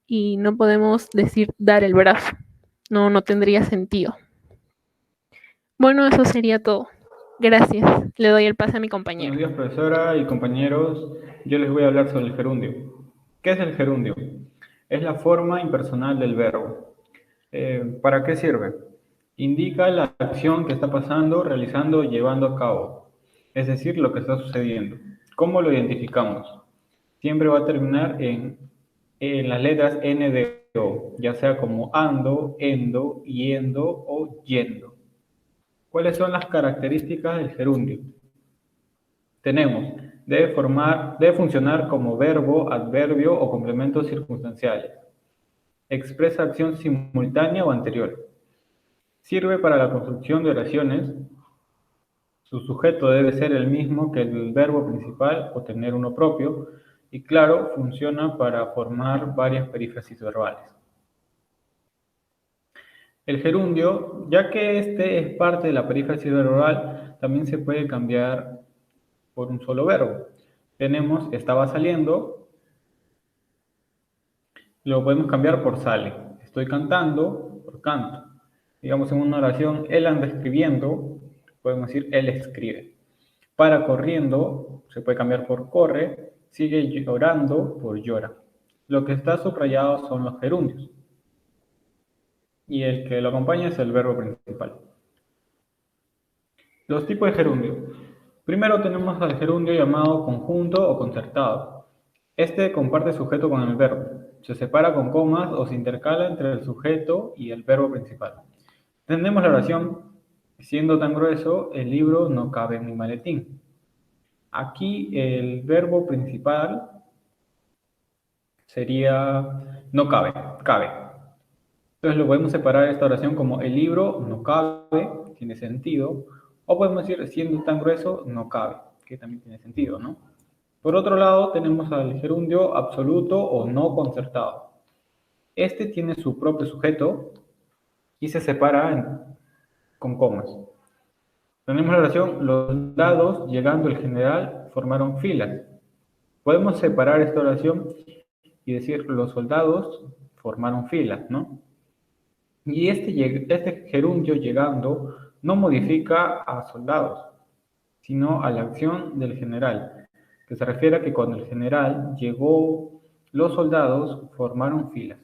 Y no podemos decir dar el brazo. No tendría sentido. Bueno, eso sería todo. Gracias. Le doy el pase a mi compañero. Buenos días, profesora y compañeros. Yo les voy a hablar sobre el gerundio. ¿Qué es el gerundio? Es la forma impersonal del verbo. ¿Para qué sirve? Indica la acción que está pasando, realizando o llevando a cabo. Es decir, lo que está sucediendo. ¿Cómo lo identificamos? Siempre va a terminar en las letras N, D, O, ya sea como ando, endo, yendo o yendo. ¿Cuáles son las características del gerundio? Tenemos, debe funcionar como verbo, adverbio o complementos circunstanciales. Expresa acción simultánea o anterior. Sirve para la construcción de oraciones. Su sujeto debe ser el mismo que el verbo principal o tener uno propio. Y claro, funciona para formar varias perífrasis verbales. El gerundio, ya que este es parte de la perífrasis verbal, también se puede cambiar por un solo verbo. Tenemos estaba saliendo, lo podemos cambiar por sale. Estoy cantando por canto. Digamos en una oración, él anda escribiendo, podemos decir él escribe. Para corriendo, se puede cambiar por corre. Sigue llorando por llora. Lo que está subrayado son los gerundios. Y el que lo acompaña es el verbo principal. Los tipos de gerundio. Primero tenemos al gerundio llamado conjunto o concertado. Este comparte sujeto con el verbo. Se separa con comas o se intercala entre el sujeto y el verbo principal. Tenemos la oración, siendo tan grueso, el libro no cabe en mi maletín. Aquí el verbo principal sería no cabe, cabe. Entonces lo podemos separar esta oración como el libro no cabe, tiene sentido, o podemos decir siendo tan grueso no cabe, que también tiene sentido, ¿no? Por otro lado tenemos al gerundio absoluto o no concertado. Este tiene su propio sujeto y se separa con comas. Tenemos la oración, los soldados, llegando el general, formaron filas. Podemos separar esta oración y decir, los soldados formaron filas, ¿no? Y este gerundio llegando no modifica a soldados, sino a la acción del general, que se refiere a que cuando el general llegó, los soldados formaron filas.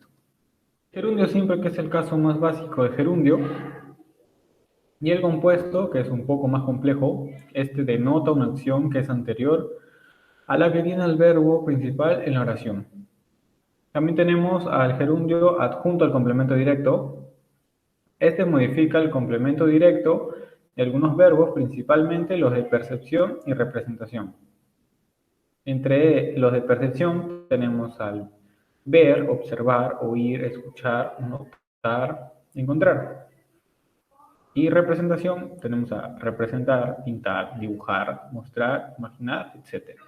Gerundio simple, que es el caso más básico de gerundio, y el compuesto, que es un poco más complejo, este denota una acción que es anterior a la que tiene el verbo principal en la oración. También tenemos al gerundio adjunto al complemento directo. Este modifica el complemento directo de algunos verbos, principalmente los de percepción y representación. Entre los de percepción tenemos al ver, observar, oír, escuchar, notar, encontrar. Y representación tenemos a representar, pintar, dibujar, mostrar, imaginar, etc.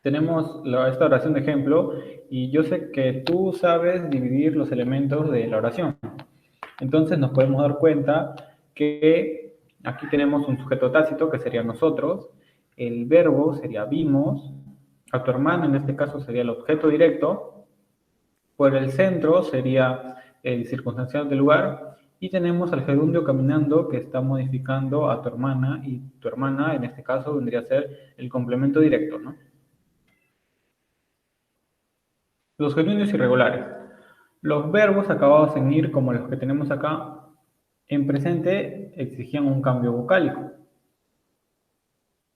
Tenemos esta oración de ejemplo y yo sé que tú sabes dividir los elementos de la oración. Entonces nos podemos dar cuenta que aquí tenemos un sujeto tácito que sería nosotros, el verbo sería vimos, a tu hermano en este caso sería el objeto directo, por el centro sería el circunstancial del lugar y tenemos al gerundio caminando que está modificando a tu hermana y tu hermana en este caso vendría a ser el complemento directo, ¿no? Los gerundios irregulares. Los verbos acabados en ir, como los que tenemos acá, en presente exigían un cambio vocálico.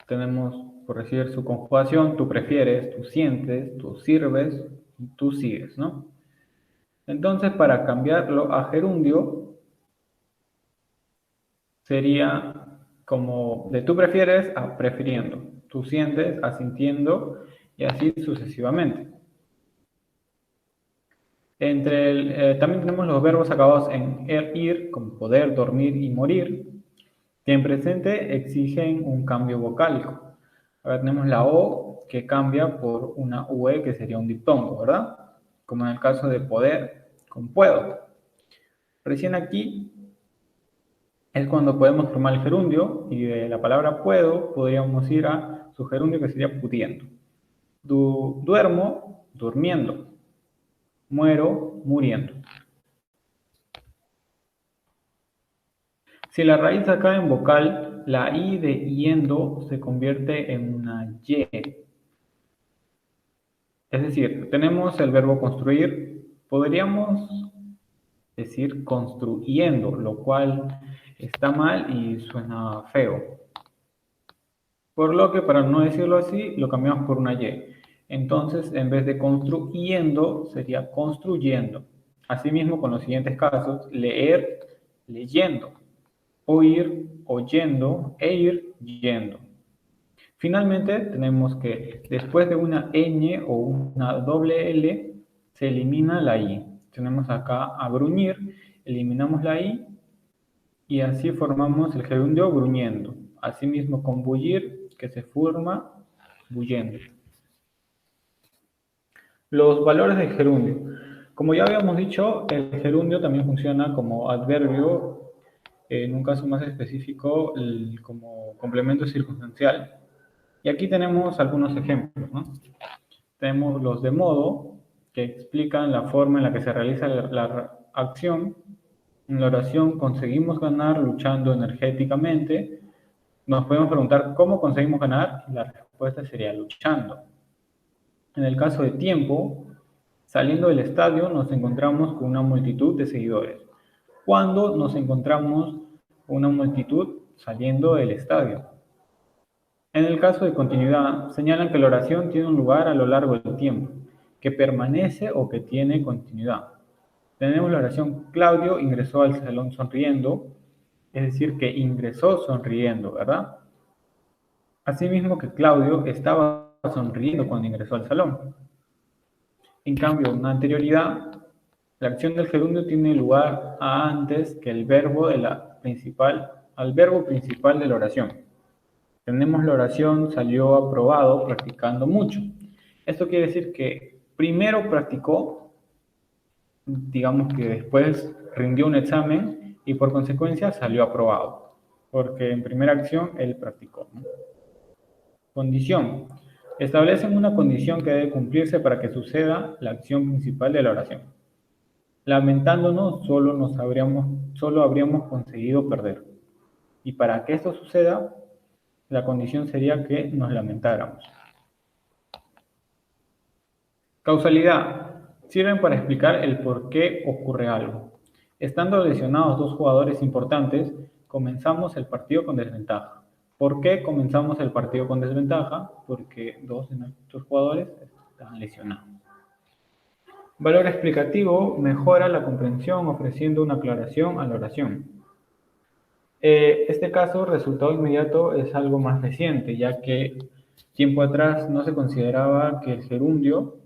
Tenemos, por decir, su conjugación, tú prefieres, tú sientes, tú sirves, y tú sigues, ¿no? Entonces, para cambiarlo a gerundio, sería como de tú prefieres a prefiriendo, tú sientes a sintiendo y así sucesivamente. También tenemos los verbos acabados en ir, como poder, dormir y morir, que en presente exigen un cambio vocálico. Ahora tenemos la O que cambia por una UE que sería un diptongo, ¿verdad? Como en el caso de poder con puedo. Recién aquí es cuando podemos formar el gerundio y de la palabra puedo podríamos ir a su gerundio que sería pudiendo. Duermo, durmiendo. Muero, muriendo. Si la raíz acá en vocal, la I de yendo se convierte en una Y. Es decir, tenemos el verbo construir, podríamos decir construyendo, lo cual está mal y suena feo. Por lo que, para no decirlo así, lo cambiamos por una Y. Entonces, en vez de construyendo, sería construyendo. Asimismo, con los siguientes casos, leer, leyendo, oír, oyendo, e ir, yendo. Finalmente, tenemos que después de una ñ o una doble L, se elimina la I. Tenemos acá a gruñir, eliminamos la I y así formamos el gerundio gruñendo. Asimismo con bullir, que se forma bullendo. Los valores del gerundio. Como ya habíamos dicho, el gerundio también funciona como adverbio, en un caso más específico, como complemento circunstancial. Y aquí tenemos algunos ejemplos, ¿no? Tenemos los de modo, que explican la forma en la que se realiza la acción. En la oración conseguimos ganar luchando energéticamente. Nos podemos preguntar cómo conseguimos ganar. La respuesta sería luchando. En el caso de tiempo, saliendo del estadio nos encontramos con una multitud de seguidores. ¿Cuándo nos encontramos con una multitud saliendo del estadio? En el caso de continuidad, señalan que la oración tiene un lugar a lo largo del tiempo, que permanece o que tiene continuidad. Tenemos la oración: Claudio ingresó al salón sonriendo, es decir, que ingresó sonriendo, ¿verdad? Asimismo que Claudio estaba sonriendo cuando ingresó al salón. En cambio, en anterioridad, la acción del gerundio tiene lugar antes que el verbo al verbo principal de la oración. Tenemos la oración: salió aprobado practicando mucho. Esto quiere decir que primero practicó, digamos que después rindió un examen y por consecuencia salió aprobado, porque en primera acción él practicó, ¿no? Condición. Establecen una condición que debe cumplirse para que suceda la acción principal de la oración. Lamentándonos, solo habríamos conseguido perder. Y para que esto suceda, la condición sería que nos lamentáramos. Causalidad. Sirven para explicar el por qué ocurre algo. Estando lesionados dos jugadores importantes, comenzamos el partido con desventaja. ¿Por qué comenzamos el partido con desventaja? Porque dos de nuestros jugadores están lesionados. Valor explicativo: mejora la comprensión ofreciendo una aclaración a la oración. Este caso, resultado inmediato, es algo más reciente, ya que tiempo atrás no se consideraba que el gerundio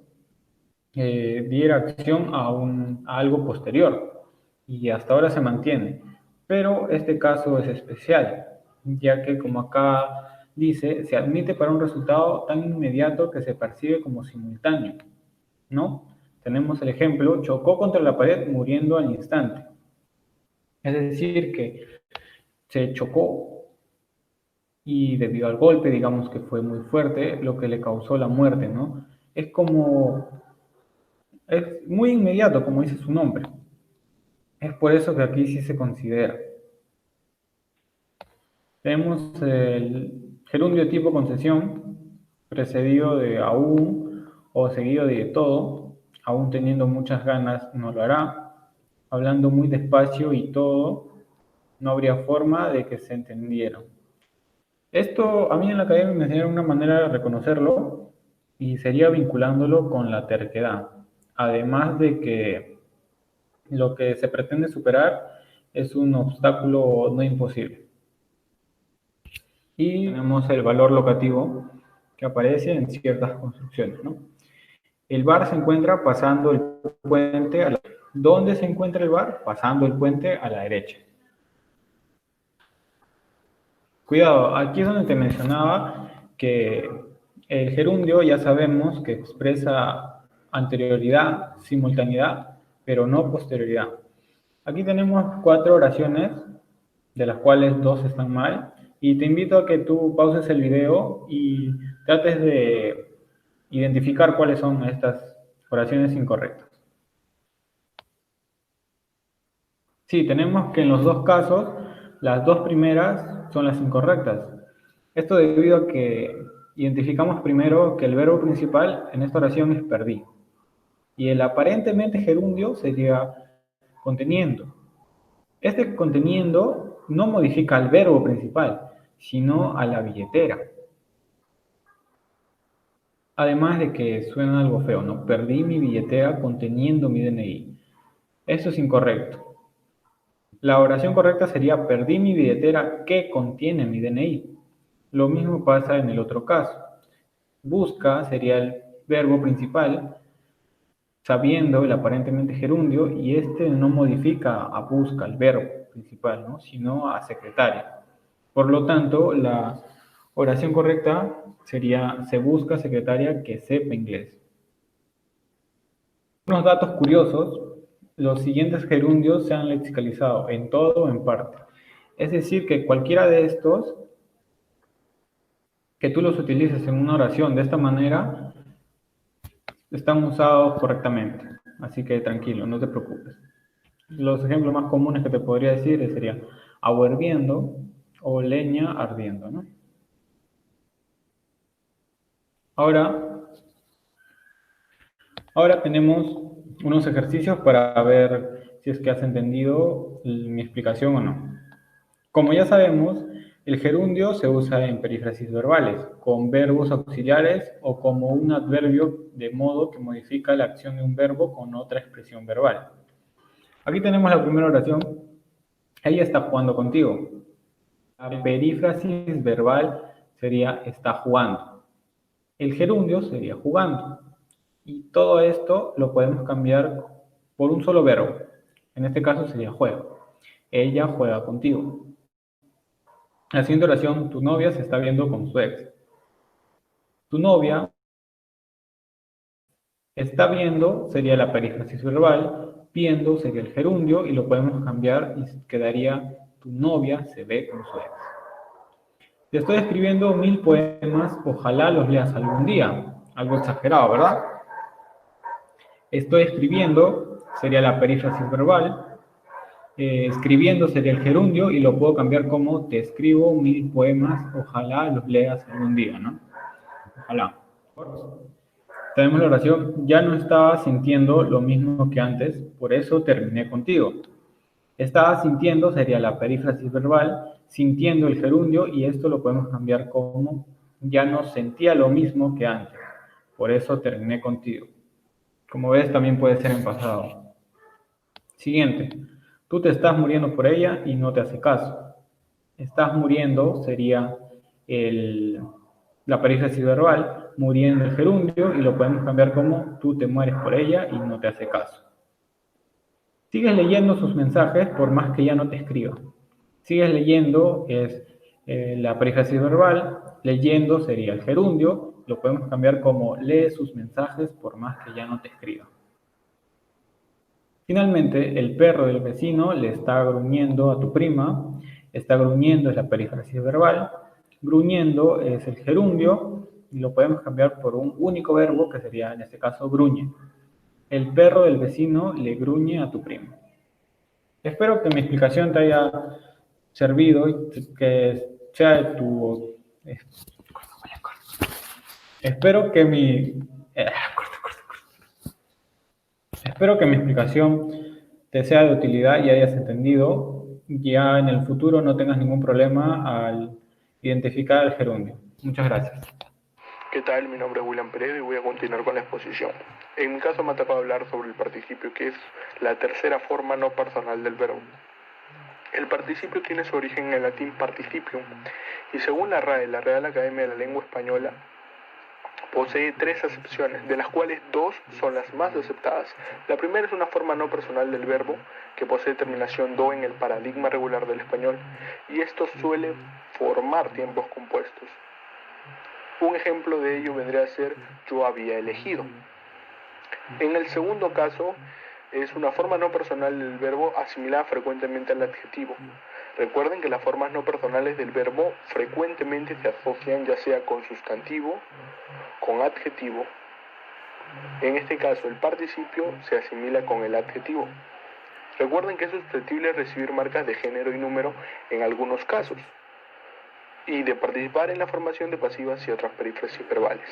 diera acción a algo posterior, y hasta ahora se mantiene. Pero este caso es especial, ya que, como acá dice, se admite para un resultado tan inmediato que se percibe como simultáneo, ¿no? Tenemos el ejemplo: chocó contra la pared muriendo al instante. Es decir, que se chocó y debido al golpe, digamos que fue muy fuerte, lo que le causó la muerte, ¿no? Es muy inmediato, como dice su nombre. Es por eso que aquí sí se considera. Tenemos el gerundio tipo concesión, precedido de aún o seguido de todo. Aún teniendo muchas ganas no lo hará. Hablando muy despacio y todo, no habría forma de que se entendiera. Esto a mí en la academia me enseñaron una manera de reconocerlo y sería vinculándolo con la terquedad. Además de que lo que se pretende superar es un obstáculo no imposible. Y tenemos el valor locativo que aparece en ciertas construcciones, ¿no? El bar se encuentra pasando el puente a la derecha. ¿Dónde se encuentra el bar? Pasando el puente a la derecha. Cuidado, aquí es donde te mencionaba que el gerundio ya sabemos que expresa anterioridad, simultaneidad, pero no posterioridad. Aquí tenemos 4 oraciones, de las cuales 2 están mal, y te invito a que tú pauses el video y trates de identificar cuáles son estas oraciones incorrectas. Sí, tenemos que en los dos casos, las 2 primeras son las incorrectas. Esto debido a que identificamos primero que el verbo principal en esta oración es perdí. Y el aparentemente gerundio sería conteniendo. Este conteniendo no modifica al verbo principal, sino a la billetera. Además de que suena algo feo, ¿no? Perdí mi billetera conteniendo mi DNI. Eso es incorrecto. La oración correcta sería: perdí mi billetera que contiene mi DNI. Lo mismo pasa en el otro caso. Busca sería el verbo principal, sabiendo el aparentemente gerundio, y este no modifica a busca, el verbo principal, ¿no? Sino a secretaria. Por lo tanto, la oración correcta sería: se busca secretaria que sepa inglés. Unos datos curiosos: los siguientes gerundios se han lexicalizado en todo o en parte. Es decir, que cualquiera de estos, que tú los utilices en una oración de esta manera, están usados correctamente. Así que tranquilo, no te preocupes. Los ejemplos más comunes que te podría decir serían agua hirviendo o leña ardiendo, ¿no? Ahora tenemos unos ejercicios para ver si es que has entendido mi explicación o no. Como ya sabemos, El gerundio se usa en perífrasis verbales, con verbos auxiliares o como un adverbio de modo que modifica la acción de un verbo con otra expresión verbal. Aquí tenemos la primera oración. Ella está jugando contigo. La perífrasis verbal sería está jugando. El gerundio sería jugando. Y todo esto lo podemos cambiar por un solo verbo. En este caso sería juega. Ella juega contigo. La siguiente oración, tu novia se está viendo con su ex. Tu novia está viendo sería la perífrasis verbal, viendo sería el gerundio y lo podemos cambiar y quedaría tu novia se ve con su ex. Te estoy escribiendo 1000 poemas, ojalá los leas algún día. Algo exagerado, ¿verdad? Estoy escribiendo sería la perífrasis verbal, escribiendo sería el gerundio y lo puedo cambiar como te escribo 1000 poemas, ojalá los leas algún día, ¿no? Ojalá. Tenemos la oración, ya no estaba sintiendo lo mismo que antes, por eso terminé contigo. Estaba sintiendo sería la perífrasis verbal, sintiendo el gerundio y esto lo podemos cambiar como ya no sentía lo mismo que antes, por eso terminé contigo. Como ves, también puede ser en pasado. Siguiente. Tú te estás muriendo por ella y no te hace caso. Estás muriendo sería la perífrasis verbal, muriendo el gerundio y lo podemos cambiar como tú te mueres por ella y no te hace caso. Sigues leyendo sus mensajes por más que ya no te escriba. Sigues leyendo es la perífrasis verbal, leyendo sería el gerundio, lo podemos cambiar como lee sus mensajes por más que ya no te escriba. Finalmente, el perro del vecino le está gruñendo a tu prima. Está gruñendo es la perífrasis verbal. Gruñendo es el gerundio y lo podemos cambiar por un único verbo que sería en este caso gruñe. El perro del vecino le gruñe a tu prima. Espero que mi explicación te haya servido y que sea de tu... Espero que mi... Espero que mi explicación te sea de utilidad y hayas entendido. Ya en el futuro no tengas ningún problema al identificar el gerundio. Muchas gracias. ¿Qué tal? Mi nombre es William Peredo y voy a continuar con la exposición. En mi caso me ha tocado hablar sobre el participio, que es la tercera forma no personal del verbo. El participio tiene su origen en el latín participium y según la RAE, la Real Academia de la Lengua Española, posee 3 acepciones, de las cuales 2 son las más aceptadas. La primera es una forma no personal del verbo, que posee terminación do en el paradigma regular del español, y esto suele formar tiempos compuestos. Un ejemplo de ello vendría a ser yo había elegido. En el segundo caso, es una forma no personal del verbo asimilada frecuentemente al adjetivo. Recuerden que las formas no personales del verbo frecuentemente se asocian ya sea con sustantivo, con adjetivo. En este caso, el participio se asimila con el adjetivo. Recuerden que es susceptible de recibir marcas de género y número en algunos casos y de participar en la formación de pasivas y otras perífrasis verbales.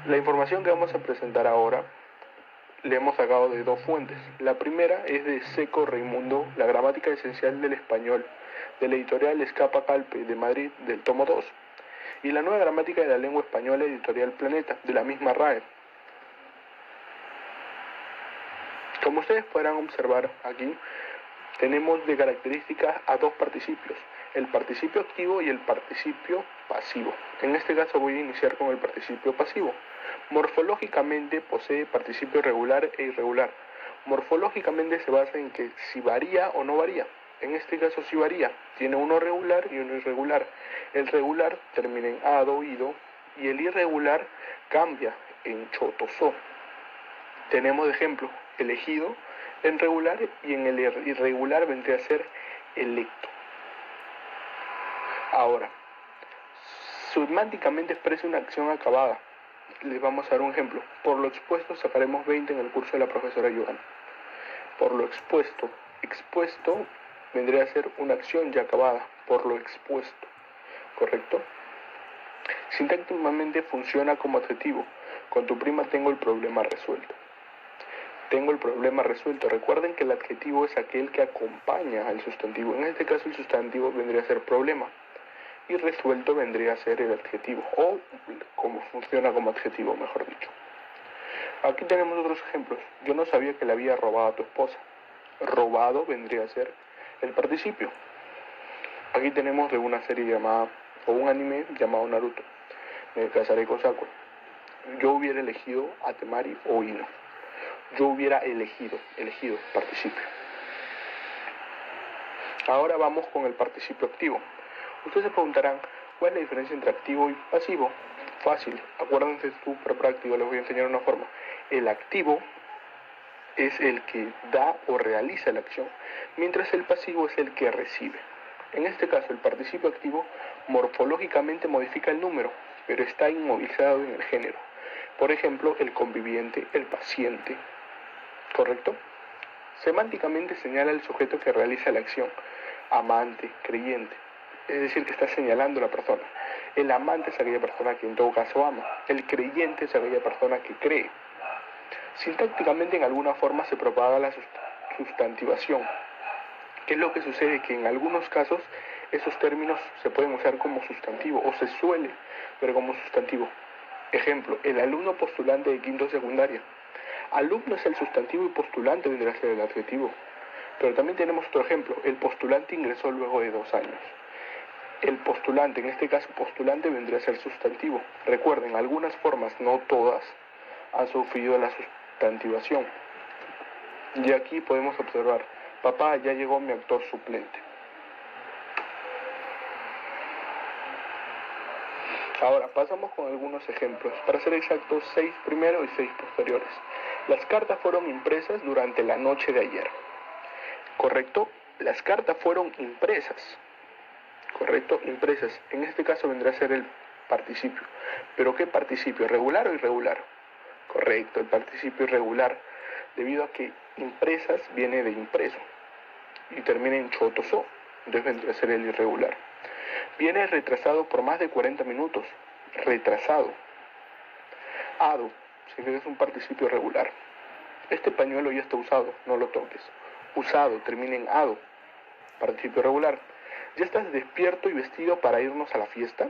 La información que vamos a presentar ahora la hemos sacado de 2 fuentes. La primera es de Seco Raimundo, la gramática esencial del español, de la editorial Escapa Calpe de Madrid, del tomo 2, y la nueva gramática de la lengua española, editorial Planeta, de la misma RAE. Como ustedes podrán observar aquí, tenemos de características a 2 participios, el participio activo y el participio pasivo. En este caso voy a iniciar con el participio pasivo. Morfológicamente posee participio regular e irregular. Morfológicamente se basa en que si varía o no varía. En este caso sí varía, tiene uno regular y uno irregular. El regular termina en ado, ido, y el irregular cambia en choto, so. Tenemos de ejemplo elegido en regular y en el irregular vendría a ser electo. Ahora, semánticamente expresa una acción acabada. Les vamos a dar un ejemplo. Por lo expuesto sacaremos 20 en el curso de la profesora Johanna. Por lo expuesto. Expuesto vendría a ser una acción ya acabada. Por lo expuesto. ¿Correcto? Sintácticamente funciona como adjetivo. Con tu prima tengo el problema resuelto. Tengo el problema resuelto. Recuerden que el adjetivo es aquel que acompaña al sustantivo. En este caso el sustantivo vendría a ser problema. y resuelto vendría a ser el adjetivo, o como funciona como adjetivo, mejor dicho. Aquí tenemos otros ejemplos. Yo no sabía que le había robado a tu esposa. Robado vendría a ser el participio. Aquí tenemos de una serie llamada, o un anime llamado Naruto. Me casaré con Sakura. Yo hubiera elegido a Temari o Ino. Yo hubiera elegido, participio. Ahora vamos con el participio activo. Ustedes se preguntarán, ¿cuál es la diferencia entre activo y pasivo? Fácil, acuérdense, súper práctico, les voy a enseñar una forma. El activo es el que da o realiza la acción, mientras el pasivo es el que recibe. En este caso, el participio activo morfológicamente modifica el número, pero está inmovilizado en el género. Por ejemplo, el conviviente, el paciente, ¿correcto? Semánticamente señala el sujeto que realiza la acción, amante, creyente, es decir, que está señalando a la persona. El amante es aquella persona que en todo caso ama, el creyente es aquella persona que cree. Sintácticamente en alguna forma se propaga la sustantivación. ¿Qué es lo que sucede? Que en algunos casos esos términos se pueden usar como sustantivo o se suele ver como sustantivo. Ejemplo, el alumno postulante de quinto secundaria. Alumno es el sustantivo y postulante vendrá a ser el adjetivo. Pero también tenemos otro ejemplo, el postulante ingresó luego de 2 años. El postulante, en este caso postulante, vendría a ser sustantivo. Recuerden, algunas formas, no todas, han sufrido la sustantivación. Y aquí podemos observar, papá, ya llegó mi actor suplente. Ahora, pasamos con algunos ejemplos. Para ser exactos, 6 primero y 6 posteriores. Las cartas fueron impresas durante la noche de ayer. ¿Correcto? Las cartas fueron impresas. ¿Correcto? Impresas. En este caso vendrá a ser el participio. ¿Pero qué participio? ¿Regular o irregular? Correcto, el participio irregular. Debido a que impresas viene de impreso y termina en chotoso. Entonces vendrá a ser el irregular. Viene retrasado por más de 40 minutos. Retrasado. Ado. Significa que es un participio irregular. Este pañuelo ya está usado, no lo toques. Usado, termina en ado. Participio irregular. ¿Ya estás despierto y vestido para irnos a la fiesta?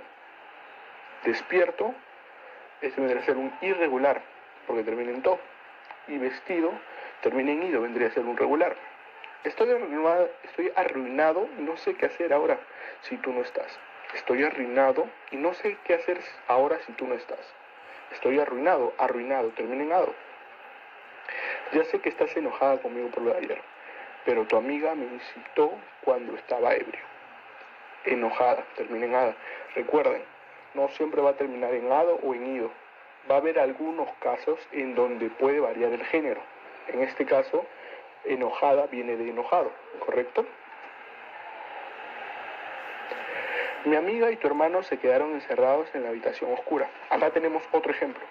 Despierto, este vendría a ser un irregular, porque termina en to. Y vestido, termina en ido, vendría a ser un regular. Estoy arruinado y no sé qué hacer ahora si tú no estás. Estoy arruinado y no sé qué hacer ahora si tú no estás. Estoy arruinado, termina en ado. Ya sé que estás enojada conmigo por lo de ayer, pero tu amiga me incitó cuando estaba ebrio. Enojada, termina en ada. Recuerden, no siempre va a terminar en ado o en ido. Va a haber algunos casos en donde puede variar el género. En este caso, enojada viene de enojado, ¿correcto? Mi amiga y tu hermano se quedaron encerrados en la habitación oscura. Acá tenemos otro ejemplo.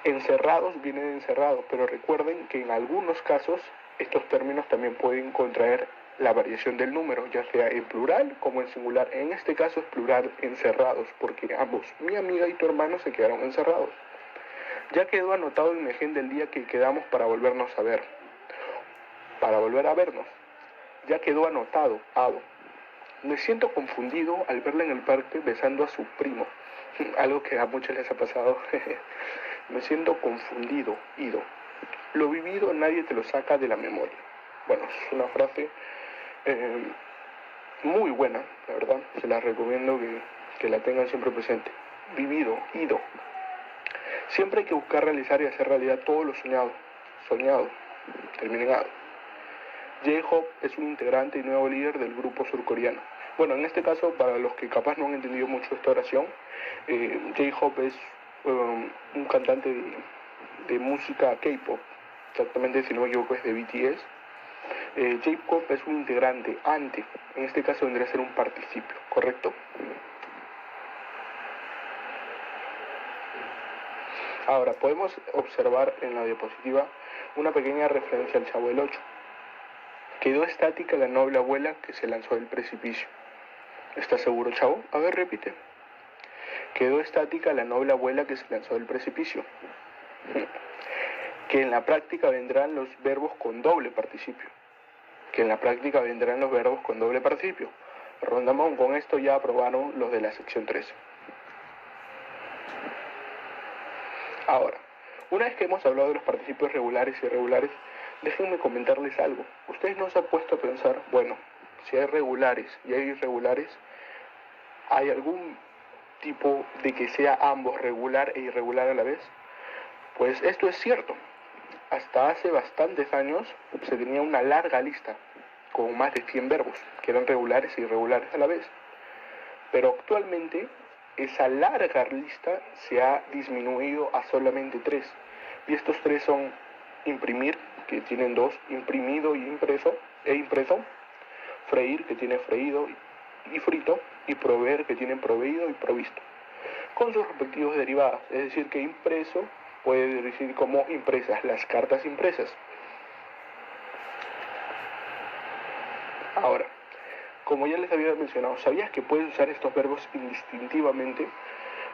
Encerrados viene de encerrado, pero recuerden que en algunos casos estos términos también pueden contraer la variación del número, ya sea en plural como en singular. En este caso es plural, encerrados, porque ambos, mi amiga y tu hermano, se quedaron encerrados. Ya quedó anotado en el gen del día que quedamos para volvernos a ver. Para volver a vernos. Ya quedó anotado, ado. Me siento confundido al verla en el parque besando a su primo. Algo que a muchos les ha pasado. Me siento confundido, ido. Lo vivido nadie te lo saca de la memoria. Bueno, es una frase muy buena, la verdad. Se la recomiendo que la tengan siempre presente. Vivido, ido. Siempre hay que buscar realizar y hacer realidad todo lo soñado. Soñado, terminado. J-Hope es un integrante y nuevo líder del grupo surcoreano. Bueno, en este caso, para los que capaz no han entendido mucho esta oración, J-Hope es un cantante de música K-pop. Exactamente, si no me equivoco, es de BTS. J-Hope es un integrante, ante. En este caso vendría a ser un participio, ¿correcto? Ahora, podemos observar en la diapositiva una pequeña referencia al Chavo del 8. Quedó estática la noble abuela que se lanzó del precipicio. ¿Estás seguro, Chavo? A ver, repite. Quedó estática la noble abuela que se lanzó del precipicio. Que en la práctica vendrán los verbos con doble participio. Que en la práctica vendrán los verbos con doble participio. Rondamón, con esto ya aprobaron los de la sección 13. Ahora, una vez que hemos hablado de los participios regulares y irregulares, déjenme comentarles algo. Ustedes no se han puesto a pensar, bueno, si hay regulares y hay irregulares, ¿hay algún tipo de que sea ambos regular e irregular a la vez? Pues esto es cierto. Hasta hace bastantes años se tenía una larga lista con más de 100 verbos, que eran regulares e irregulares a la vez. Pero actualmente esa larga lista se ha disminuido a solamente 3. Y estos 3 son imprimir, que tienen 2, imprimido y impreso, freír, que tiene freído y frito, y proveer, que tiene proveído y provisto, con sus respectivos derivados. Es decir, que impreso puede decir como impresas, las cartas impresas. Ahora, como ya les había mencionado, ¿sabías que puedes usar estos verbos indistintivamente?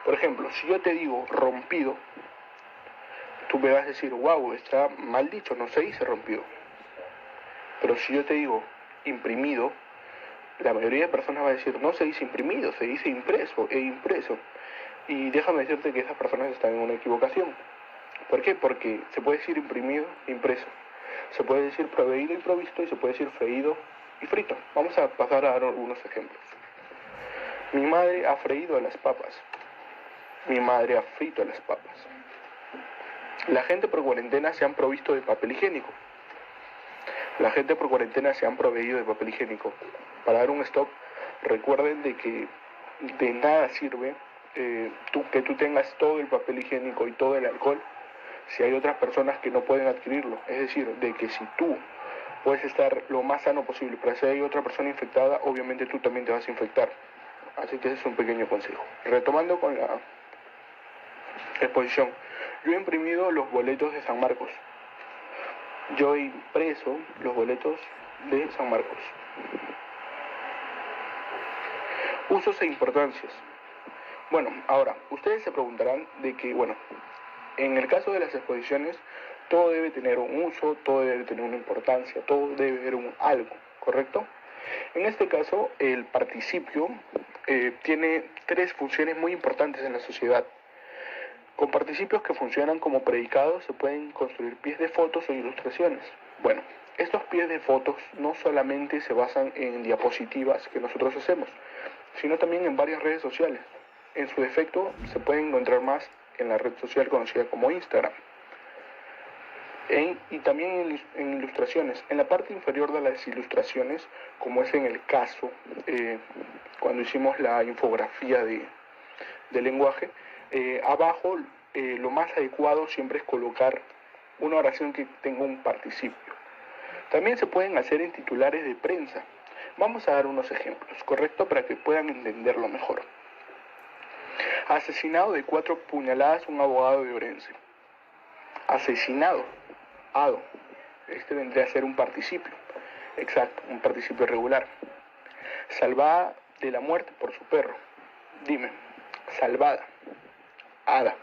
Por ejemplo, si yo te digo rompido, tú me vas a decir, wow, está mal dicho, no se dice rompido. Pero si yo te digo imprimido, la mayoría de personas va a decir, no se dice imprimido, se dice impreso e impreso. Y déjame decirte que esas personas están en una equivocación. ¿Por qué? Porque se puede decir imprimido e impreso. Se puede decir proveído y provisto, y se puede decir freído y frito. Vamos a pasar a dar algunos ejemplos. Mi madre ha freído las papas. Mi madre ha frito las papas. La gente por cuarentena se han provisto de papel higiénico. La gente por cuarentena se han proveído de papel higiénico. Para dar un stop, recuerden de que de nada sirve que tú tengas todo el papel higiénico y todo el alcohol si hay otras personas que no pueden adquirirlo. Es decir, de que si tú puedes estar lo más sano posible, pero si hay otra persona infectada, obviamente tú también te vas a infectar. Así que ese es un pequeño consejo. Retomando con la exposición, yo he imprimido los boletos de San Marcos. Yo he impreso los boletos de San Marcos. Usos e importancias. Bueno, ahora, ustedes se preguntarán de que, bueno, en el caso de las exposiciones, todo debe tener un uso, todo debe tener una importancia, todo debe tener un algo, ¿correcto? En este caso, el participio tiene 3 funciones muy importantes en la sociedad. Con participios que funcionan como predicados se pueden construir pies de fotos o ilustraciones. Bueno, estos pies de fotos no solamente se basan en diapositivas que nosotros hacemos, sino también en varias redes sociales. En su defecto, se pueden encontrar más en la red social conocida como Instagram. Y también en ilustraciones. En la parte inferior de las ilustraciones, como es en el caso, cuando hicimos la infografía de lenguaje, abajo lo más adecuado siempre es colocar una oración que tenga un participio. También se pueden hacer en titulares de prensa. Vamos a dar unos ejemplos, ¿correcto? Para que puedan entenderlo mejor. Asesinado de 4 puñaladas un abogado de Orense. Asesinado. Ado. Este vendría a ser un participio. Exacto, un participio regular. Salvada de la muerte por su perro. Dime, salvada. Hada.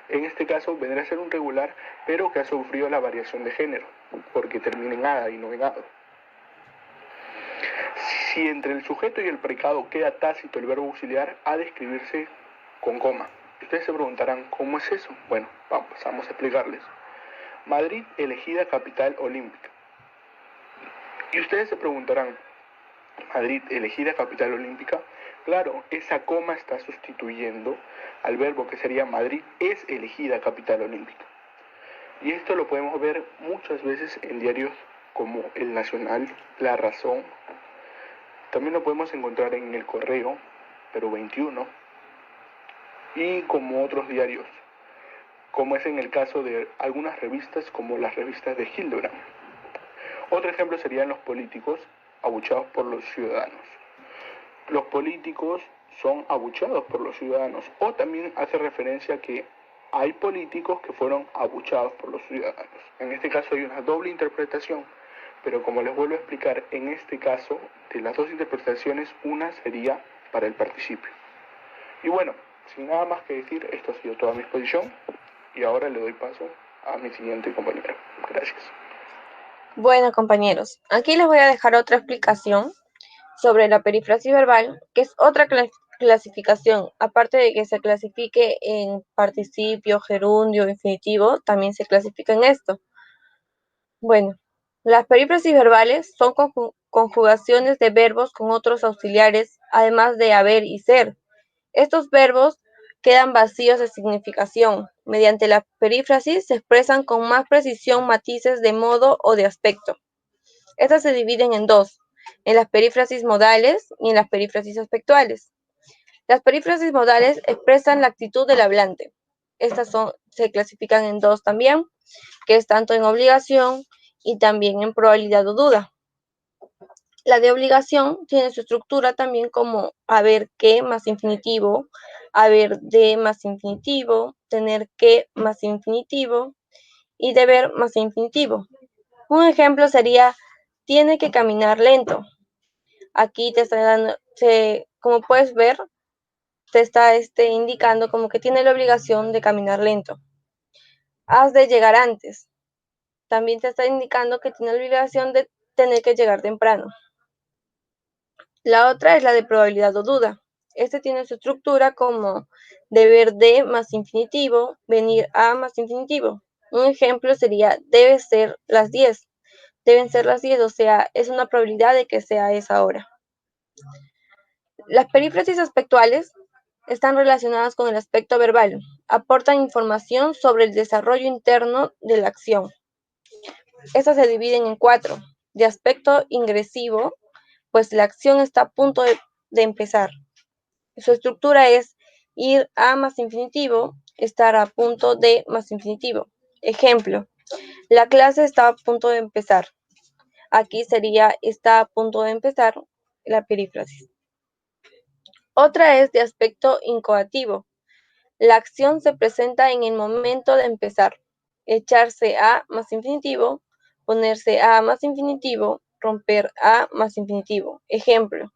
En este caso vendría a ser un regular, pero que ha sufrido la variación de género, porque termina en hada y no en hado. Si entre el sujeto y el predicado queda tácito el verbo auxiliar, ha de escribirse con coma. Ustedes se preguntarán, ¿cómo es eso? Bueno, vamos a explicarles. Madrid elegida capital olímpica. Y ustedes se preguntarán, Madrid elegida capital olímpica. Claro, esa coma está sustituyendo al verbo que sería Madrid es elegida capital olímpica. Y esto lo podemos ver muchas veces en diarios como El Nacional, La Razón. También lo podemos encontrar en El Correo, pero 21, y como otros diarios, como es en el caso de algunas revistas como las revistas de Hildebrand. Otro ejemplo serían los políticos abucheados por los ciudadanos. Los políticos son abucheados por los ciudadanos, o también hace referencia a que hay políticos que fueron abucheados por los ciudadanos. En este caso hay una doble interpretación, pero como les vuelvo a explicar, en este caso, de las 2 interpretaciones, una sería para el participio. Y bueno, sin nada más que decir, esto ha sido toda mi exposición, y ahora le doy paso a mi siguiente compañero. Gracias. Bueno, compañeros, aquí les voy a dejar otra explicación sobre la perífrasis verbal, que es otra clasificación. Aparte de que se clasifique en participio, gerundio, infinitivo, también se clasifica en esto. Bueno, las perífrasis verbales son conjugaciones de verbos con otros auxiliares, además de haber y ser. Estos verbos quedan vacíos de significación. Mediante la perífrasis se expresan con más precisión matices de modo o de aspecto. Estas se dividen en dos, en las perífrasis modales y en las perífrasis aspectuales. Las perífrasis modales expresan la actitud del hablante. Estas se clasifican en dos también, que es tanto en obligación y también en probabilidad o duda. La de obligación tiene su estructura también como haber que más infinitivo, haber de más infinitivo, tener que más infinitivo y deber más infinitivo. Un ejemplo sería, tiene que caminar lento. Aquí te está dando, como puedes ver, te está indicando como que tiene la obligación de caminar lento. Has de llegar antes. También te está indicando que tiene la obligación de tener que llegar temprano. La otra es la de probabilidad o duda. Este tiene su estructura como deber de más infinitivo, venir a más infinitivo. Un ejemplo sería, debe ser las 10. Deben ser las 10, o sea, es una probabilidad de que sea esa hora. Las perífrasis aspectuales están relacionadas con el aspecto verbal. Aportan información sobre el desarrollo interno de la acción. Estas se dividen en 4. De aspecto ingresivo, pues la acción está a punto de empezar. Su estructura es ir a más infinitivo, estar a punto de más infinitivo. Ejemplo, la clase está a punto de empezar. Aquí sería está a punto de empezar la perífrasis. Otra es de aspecto incoativo. La acción se presenta en el momento de empezar. Echarse a más infinitivo, ponerse a más infinitivo, romper a más infinitivo. Ejemplo,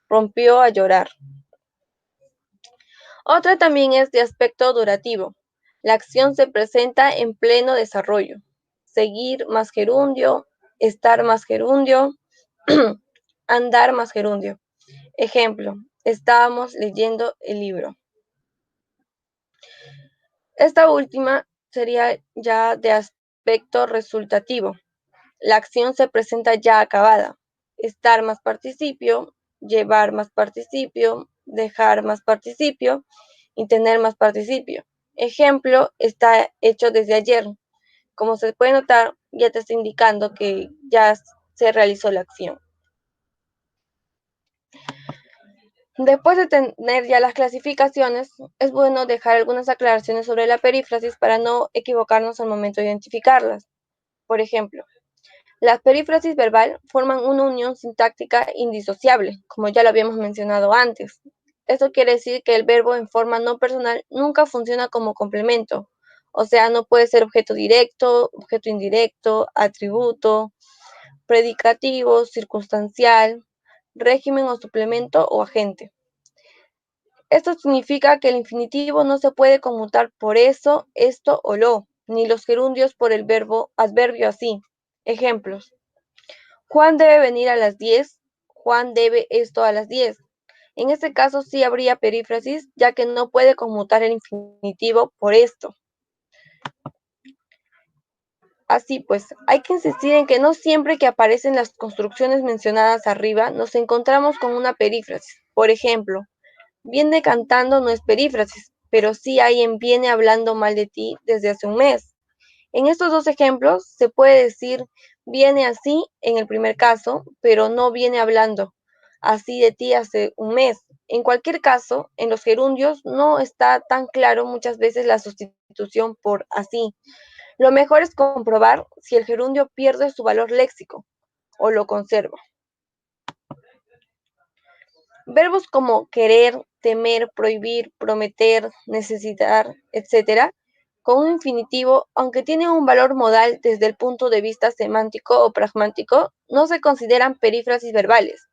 rompió a llorar. Otra también es de aspecto durativo. La acción se presenta en pleno desarrollo. Seguir más gerundio, estar más gerundio, andar más gerundio. Ejemplo, estábamos leyendo el libro. Esta última sería ya de aspecto resultativo. La acción se presenta ya acabada. Estar más participio, llevar más participio, dejar más participio y tener más participio. Ejemplo, está hecho desde ayer. Como se puede notar, ya te está indicando que ya se realizó la acción. Después de tener ya las clasificaciones, es bueno dejar algunas aclaraciones sobre la perífrasis para no equivocarnos al momento de identificarlas. Por ejemplo, las perífrasis verbal forman una unión sintáctica indisociable, como ya lo habíamos mencionado antes. Esto quiere decir que el verbo en forma no personal nunca funciona como complemento, o sea, no puede ser objeto directo, objeto indirecto, atributo, predicativo, circunstancial, régimen o suplemento o agente. Esto significa que el infinitivo no se puede conmutar por eso, esto o lo, ni los gerundios por el verbo adverbio así. Ejemplos. Juan debe venir a las 10, Juan debe esto a las 10. En este caso sí habría perífrasis, ya que no puede conmutar el infinitivo por esto. Así pues, hay que insistir en que no siempre que aparecen las construcciones mencionadas arriba nos encontramos con una perífrasis. Por ejemplo, viene cantando no es perífrasis, pero sí hay en viene hablando mal de ti desde hace un mes. En estos dos ejemplos se puede decir viene así en el primer caso, pero no viene hablando así de ti hace un mes. En cualquier caso, en los gerundios no está tan claro muchas veces la sustitución por así. Lo mejor es comprobar si el gerundio pierde su valor léxico o lo conserva. Verbos como querer, temer, prohibir, prometer, necesitar, etc., con un infinitivo, aunque tienen un valor modal desde el punto de vista semántico o pragmático, no se consideran perífrasis verbales,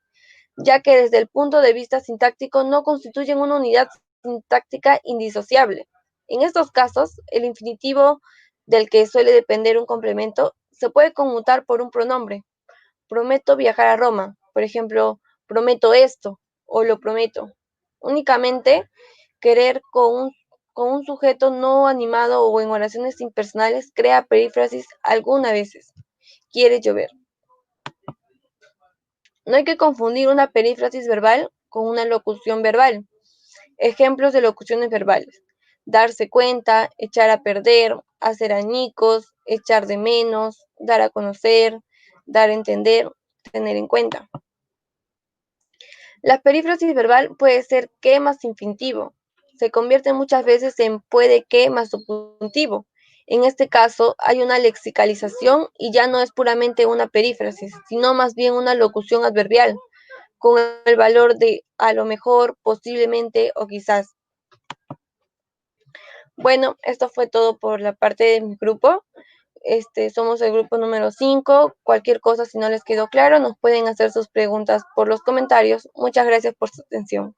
ya que desde el punto de vista sintáctico no constituyen una unidad sintáctica indisociable. En estos casos, el infinitivo del que suele depender un complemento se puede conmutar por un pronombre. Prometo viajar a Roma. Por ejemplo, prometo esto o lo prometo. Únicamente querer con un sujeto no animado o en oraciones impersonales crea perífrasis algunas veces. Quiere llover. No hay que confundir una perífrasis verbal con una locución verbal. Ejemplos de locuciones verbales: darse cuenta, echar a perder, hacer añicos, echar de menos, dar a conocer, dar a entender, tener en cuenta. La perífrasis verbal puede ser que más infinitivo. Se convierte muchas veces en puede que más subjuntivo. En este caso, hay una lexicalización y ya no es puramente una perífrasis, sino más bien una locución adverbial, con el valor de a lo mejor, posiblemente o quizás. Bueno, esto fue todo por la parte de mi grupo. Somos el grupo número 5. Cualquier cosa, si no les quedó claro, nos pueden hacer sus preguntas por los comentarios. Muchas gracias por su atención.